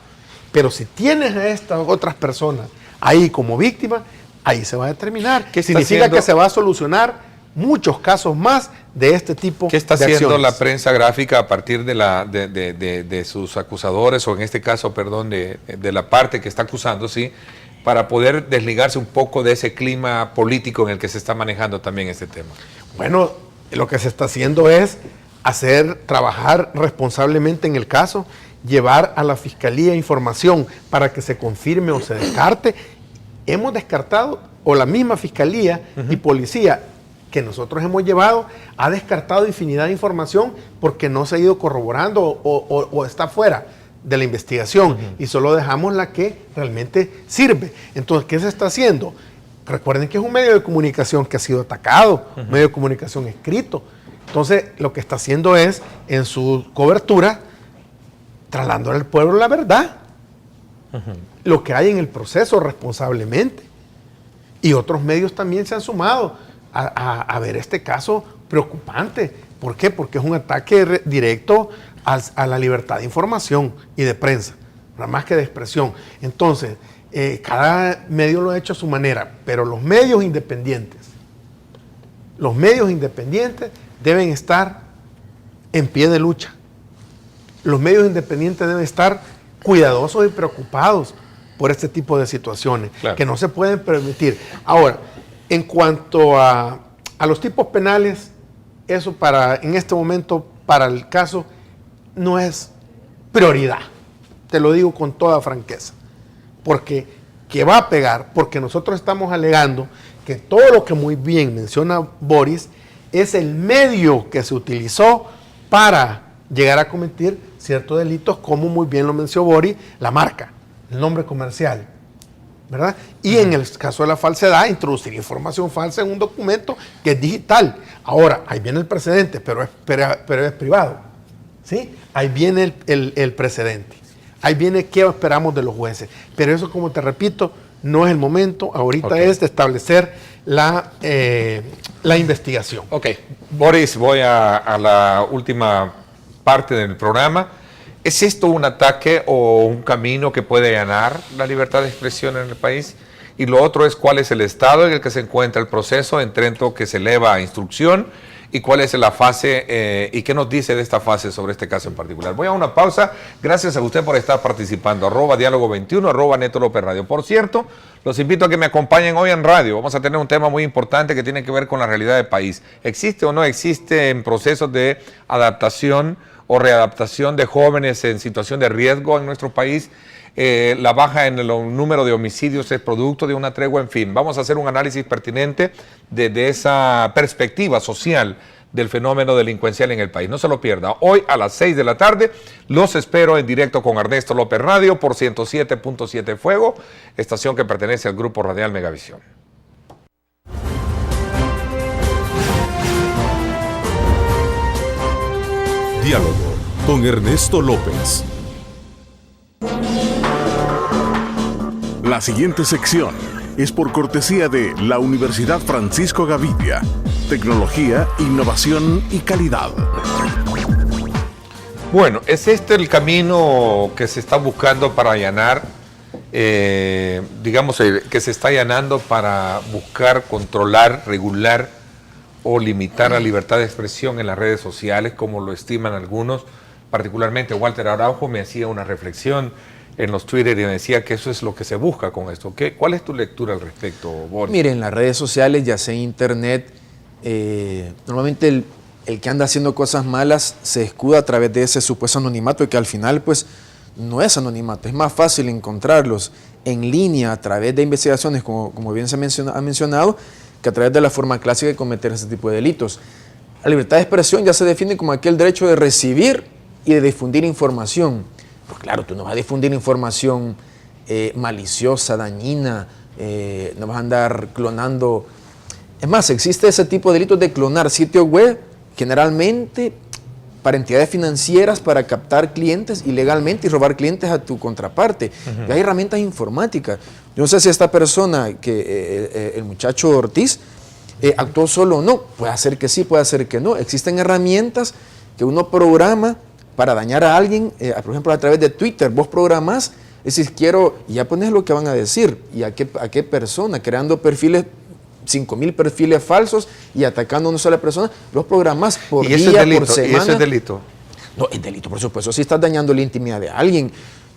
pero si tienes a estas otras personas ahí como víctimas, ahí se va a determinar. ¿Qué significa que se va a solucionar muchos casos más de este tipo de acciones? ¿Qué está haciendo la prensa gráfica a partir de sus acusadores, o en este caso, perdón, de la parte que está acusando, sí, para poder desligarse un poco de ese clima político en el que se está manejando también este tema? Bueno, lo que se está haciendo es trabajar responsablemente en el caso, llevar a la fiscalía información para que se confirme o se descarte. Hemos descartado, o la misma fiscalía y policía que nosotros hemos llevado ha descartado infinidad de información porque no se ha ido corroborando o está fuera de la investigación y solo dejamos la que realmente sirve. Entonces, ¿qué se está haciendo? Recuerden que es un medio de comunicación que ha sido atacado, un medio de comunicación escrito. Entonces, lo que está haciendo es, en su cobertura, trasladándole al pueblo la verdad. Lo que hay en el proceso responsablemente. Y otros medios también se han sumado a ver este caso preocupante. ¿Por qué? Porque es un ataque directo a la libertad de información y de prensa, más que de expresión. Entonces, cada medio lo ha hecho a su manera, pero los medios independientes deben estar en pie de lucha. Los medios independientes deben estar cuidadosos y preocupados por este tipo de situaciones, claro, que no se pueden permitir. Ahora, en cuanto a los tipos penales, eso en este momento, para el caso, no es prioridad. Te lo digo con toda franqueza. Porque que va a pegar, porque nosotros estamos alegando que todo lo que muy bien menciona Boris es el medio que se utilizó para llegar a cometer ciertos delitos, como muy bien lo mencionó Boris, la marca, el nombre comercial, ¿verdad? Y en el caso de la falsedad, introducir información falsa en un documento que es digital. Ahora, ahí viene el precedente, pero es privado, ¿sí? Ahí viene el precedente. Ahí viene qué esperamos de los jueces. Pero eso, como te repito, no es el momento. Ahorita es de establecer la investigación. Ok, Boris, voy a la última parte del programa. ¿Es esto un ataque o un camino que puede allanar la libertad de expresión en el país? Y lo otro es cuál es el estado en el que se encuentra el proceso en tanto que se eleva a instrucción y cuál es la fase y qué nos dice de esta fase sobre este caso en particular. Voy a una pausa. Gracias a usted por estar participando. @diálogo21, @Neto López Radio. Por cierto, los invito a que me acompañen hoy en radio. Vamos a tener un tema muy importante que tiene que ver con la realidad del país. ¿Existe o no existe en procesos de adaptación o readaptación de jóvenes en situación de riesgo en nuestro país? La baja en el número de homicidios es producto de una tregua, en fin. Vamos a hacer un análisis pertinente de esa perspectiva social del fenómeno delincuencial en el país. No se lo pierda. Hoy a las 6 de la tarde los espero en directo con Ernesto López Radio por 107.7 Fuego, estación que pertenece al Grupo Radial Megavisión. Diálogo con Ernesto López. La siguiente sección es por cortesía de la Universidad Francisco Gavidia. Tecnología, innovación y calidad. Bueno, ¿es este el camino que se está buscando para allanar, que se está allanando para buscar controlar, regular o limitar la libertad de expresión en las redes sociales, como lo estiman algunos? Particularmente Walter Araujo me hacía una reflexión en los Twitter y me decía que eso es lo que se busca con esto. ¿Cuál es tu lectura al respecto, Boris? Miren, en las redes sociales, ya sea en internet, normalmente el que anda haciendo cosas malas se escuda a través de ese supuesto anonimato, y que al final pues no es anonimato. Es más fácil encontrarlos en línea a través de investigaciones, como bien se ha mencionado, que a través de la forma clásica de cometer ese tipo de delitos. La libertad de expresión ya se define como aquel derecho de recibir y de difundir información. Pues claro, tú no vas a difundir información maliciosa, dañina, no vas a andar clonando. Es más, existe ese tipo de delitos de clonar sitios web, generalmente para entidades financieras, para captar clientes ilegalmente y robar clientes a tu contraparte. Y hay herramientas informáticas. Yo no sé si esta persona, el muchacho Ortiz, actuó solo o no. Puede ser que sí, puede ser que no. Existen herramientas que uno programa para dañar a alguien, por ejemplo, a través de Twitter. Vos programás, decís, quiero, y ya pones lo que van a decir, y a qué persona, creando perfiles, 5,000 perfiles falsos y atacando a una sola persona. Los programás por día, por semana. ¿Y eso es delito? No, es delito, por supuesto. Si estás dañando la intimidad de alguien.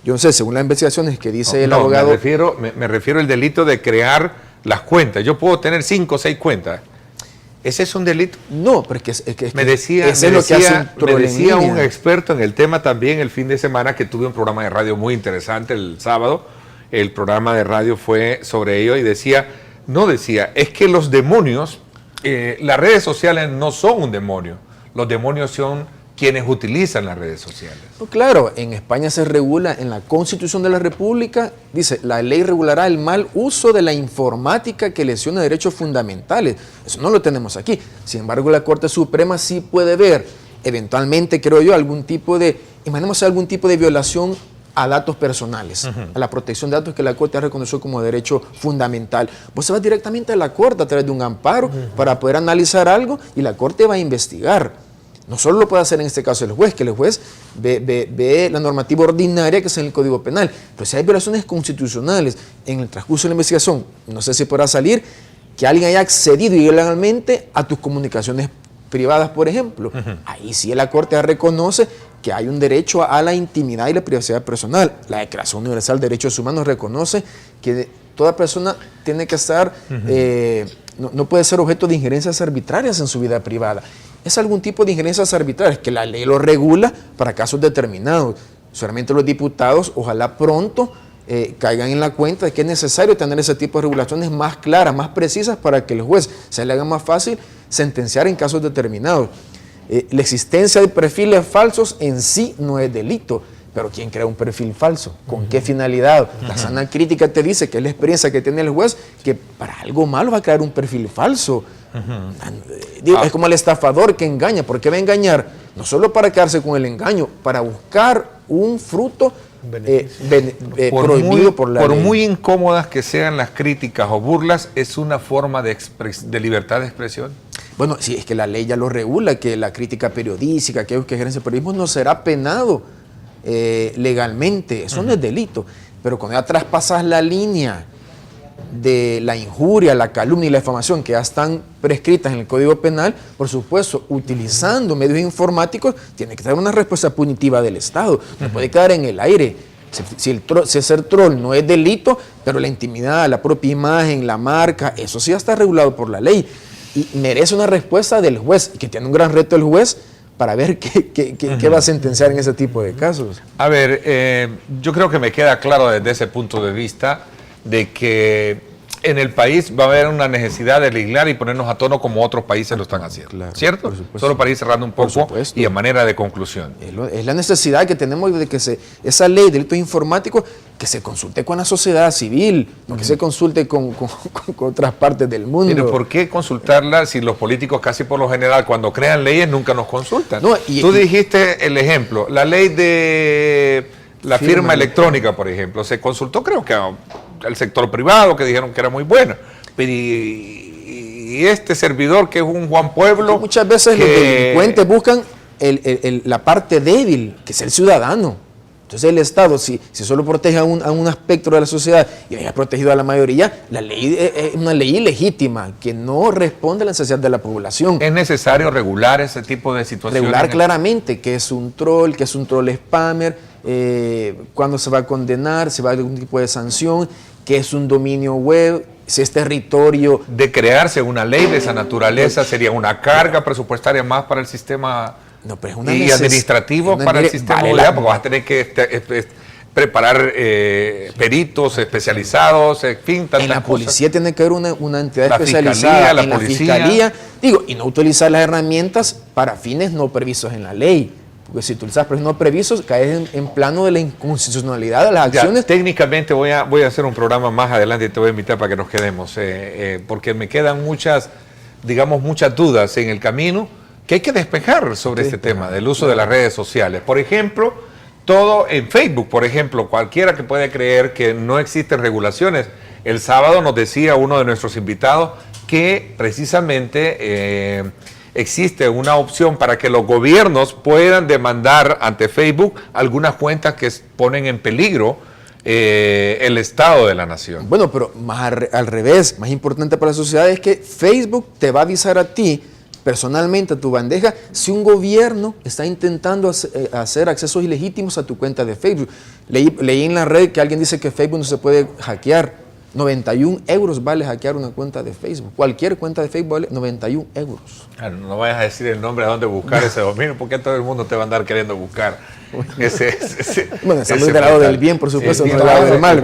Yo no sé, según las investigaciones que dice el abogado. Me refiero al delito de crear las cuentas. Yo puedo tener 5 o 6 cuentas. ¿Ese es un delito? No, pero es que me decía un experto en el tema también el fin de semana, que tuve un programa de radio muy interesante el sábado. El programa de radio fue sobre ello y decía, es que los demonios las redes sociales no son un demonio. Los demonios son quienes utilizan las redes sociales. Pues claro, en España se regula, en la Constitución de la República, dice, la ley regulará el mal uso de la informática que lesiona derechos fundamentales. Eso no lo tenemos aquí. Sin embargo, la Corte Suprema sí puede ver, eventualmente, creo yo, imaginemos algún tipo de violación a datos personales, a la protección de datos que la Corte ha reconocido como derecho fundamental. Vos se va directamente a la Corte a través de un amparo para poder analizar algo y la Corte va a investigar. No solo lo puede hacer en este caso el juez, que el juez ve la normativa ordinaria que es en el Código Penal, pero si hay violaciones constitucionales en el transcurso de la investigación, no sé si podrá salir que alguien haya accedido ilegalmente a tus comunicaciones privadas, por ejemplo. Ahí sí la Corte reconoce que hay un derecho a la intimidad y la privacidad personal. La Declaración Universal de Derechos Humanos reconoce que toda persona tiene que estar, no puede ser objeto de injerencias arbitrarias en su vida privada. Es algún tipo de injerencias arbitrarias que la ley lo regula para casos determinados. Solamente los diputados, ojalá pronto, caigan en la cuenta de que es necesario tener ese tipo de regulaciones más claras, más precisas, para que el juez se le haga más fácil sentenciar en casos determinados. La existencia de perfiles falsos en sí no es delito, pero ¿quién crea un perfil falso? ¿Con qué finalidad? La sana crítica te dice que es la experiencia que tiene el juez, que para algo malo va a crear un perfil falso. Es como el estafador que engaña. ¿Por qué va a engañar? No solo para quedarse con el engaño, para buscar un fruto prohibido por la ley. Por muy incómodas que sean las críticas o burlas, es una forma de libertad de expresión. Bueno, sí, es que la ley ya lo regula, que la crítica periodística, aquellos que ejercen periodismo, no será penado legalmente. Eso no es delito. Pero cuando ya traspasas la línea de la injuria, la calumnia y la difamación que ya están prescritas en el Código Penal, por supuesto, utilizando medios informáticos, tiene que dar una respuesta punitiva del Estado. No puede quedar en el aire. Si ser troll no es delito, pero la intimidad, la propia imagen, la marca, eso sí ya está regulado por la ley. Y merece una respuesta del juez, que tiene un gran reto el juez para ver qué va a sentenciar en ese tipo de casos. A ver, yo creo que me queda claro desde ese punto de vista de que en el país va a haber una necesidad de legislar y ponernos a tono como otros países lo están haciendo, claro, ¿cierto? Solo para ir cerrando un poco y a manera de conclusión. Es la necesidad que tenemos de que esa ley de delitos informáticos que se consulte con la sociedad civil, no que se consulte con otras partes del mundo. Pero ¿por qué consultarla si los políticos casi por lo general cuando crean leyes nunca nos consultan? No, tú dijiste el ejemplo, la ley de la firma electrónica, por ejemplo, se consultó creo que al sector privado, que dijeron que era muy buena, pero y este servidor que es un Juan Pueblo... Muchas veces los delincuentes buscan la parte débil, que es el ciudadano. Entonces el Estado, si solo protege a un aspecto de la sociedad y haya protegido a la mayoría, la ley es una ley ilegítima, que no responde a la necesidad de la población. ¿Es necesario regular ese tipo de situaciones? Regular claramente qué es un troll spammer, cuándo se va a condenar, si va a haber algún tipo de sanción, qué es un dominio web, si es territorio. De crearse una ley de esa naturaleza sería una carga presupuestaria más para el sistema y administrativo para el sistema, porque vas a tener que preparar peritos especializados, en fin, tantas En la cosas. policía tiene que haber una entidad especializada, la fiscalía, y no utilizar las herramientas para fines no previstos en la ley. Porque si utilizas fines no previstos, caes en plano de la inconstitucionalidad de las acciones. Técnicamente voy a hacer un programa más adelante y te voy a invitar para que nos quedemos, porque me quedan muchas dudas en el camino que hay que despejar sobre este tema del uso de las redes sociales. Por ejemplo, todo en Facebook, por ejemplo, cualquiera que pueda creer que no existen regulaciones. El sábado nos decía uno de nuestros invitados que precisamente existe una opción para que los gobiernos puedan demandar ante Facebook algunas cuentas que ponen en peligro el estado de la nación. Bueno, pero más al revés, más importante para la sociedad es que Facebook te va a avisar a ti personalmente a tu bandeja si un gobierno está intentando hacer accesos ilegítimos a tu cuenta de Facebook. Leí en la red que alguien dice que Facebook no se puede hackear. 91 euros vale hackear una cuenta de Facebook. Cualquier cuenta de Facebook vale 91 euros. Claro, no vayas a decir el nombre a dónde buscar ese dominio, porque todo el mundo te va a andar queriendo buscar bueno, estamos del lado del bien, por supuesto, no del lado del mal.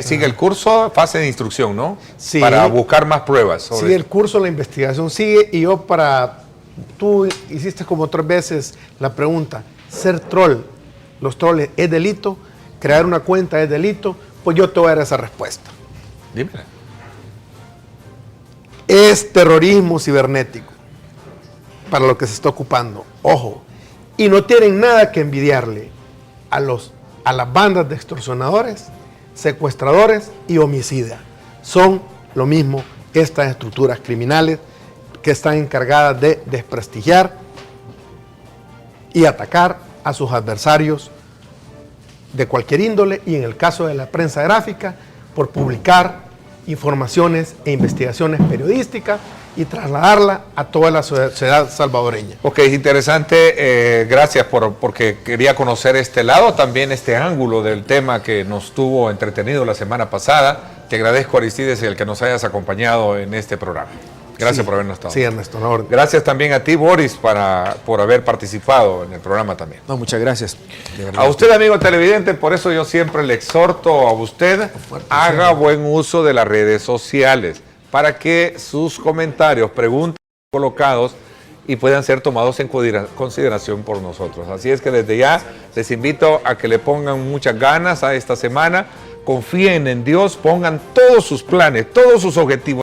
Sigue el curso, fase de instrucción, ¿no? Sí. Para buscar más pruebas. Sigue el curso, la investigación sigue, y yo tú hiciste como 3 veces la pregunta, ser troll, los trolls es delito, crear una cuenta es delito, pues yo te voy a dar esa respuesta. Dímela. Es terrorismo cibernético para lo que se está ocupando. Ojo, y no tienen nada que envidiarle a las bandas de extorsionadores, secuestradores y homicidas. Son lo mismo estas estructuras criminales que están encargadas de desprestigiar y atacar a sus adversarios de cualquier índole, y en el caso de la prensa gráfica, por publicar informaciones e investigaciones periodísticas y trasladarla a toda la sociedad salvadoreña. Ok, es interesante, gracias porque quería conocer este lado, también este ángulo del tema que nos tuvo entretenido la semana pasada. Te agradezco, Aristides, el que nos hayas acompañado en este programa. Gracias por habernos estado. Sí, Ernesto, una orden. Gracias también a ti, Boris, por haber participado en el programa también. No, muchas gracias. A usted, amigo televidente, por eso yo siempre le exhorto a usted, haga buen uso de las redes sociales para que sus comentarios, preguntas colocados y puedan ser tomados en consideración por nosotros. Así es que desde ya les invito a que le pongan muchas ganas a esta semana, confíen en Dios, pongan todos sus planes, todos sus objetivos.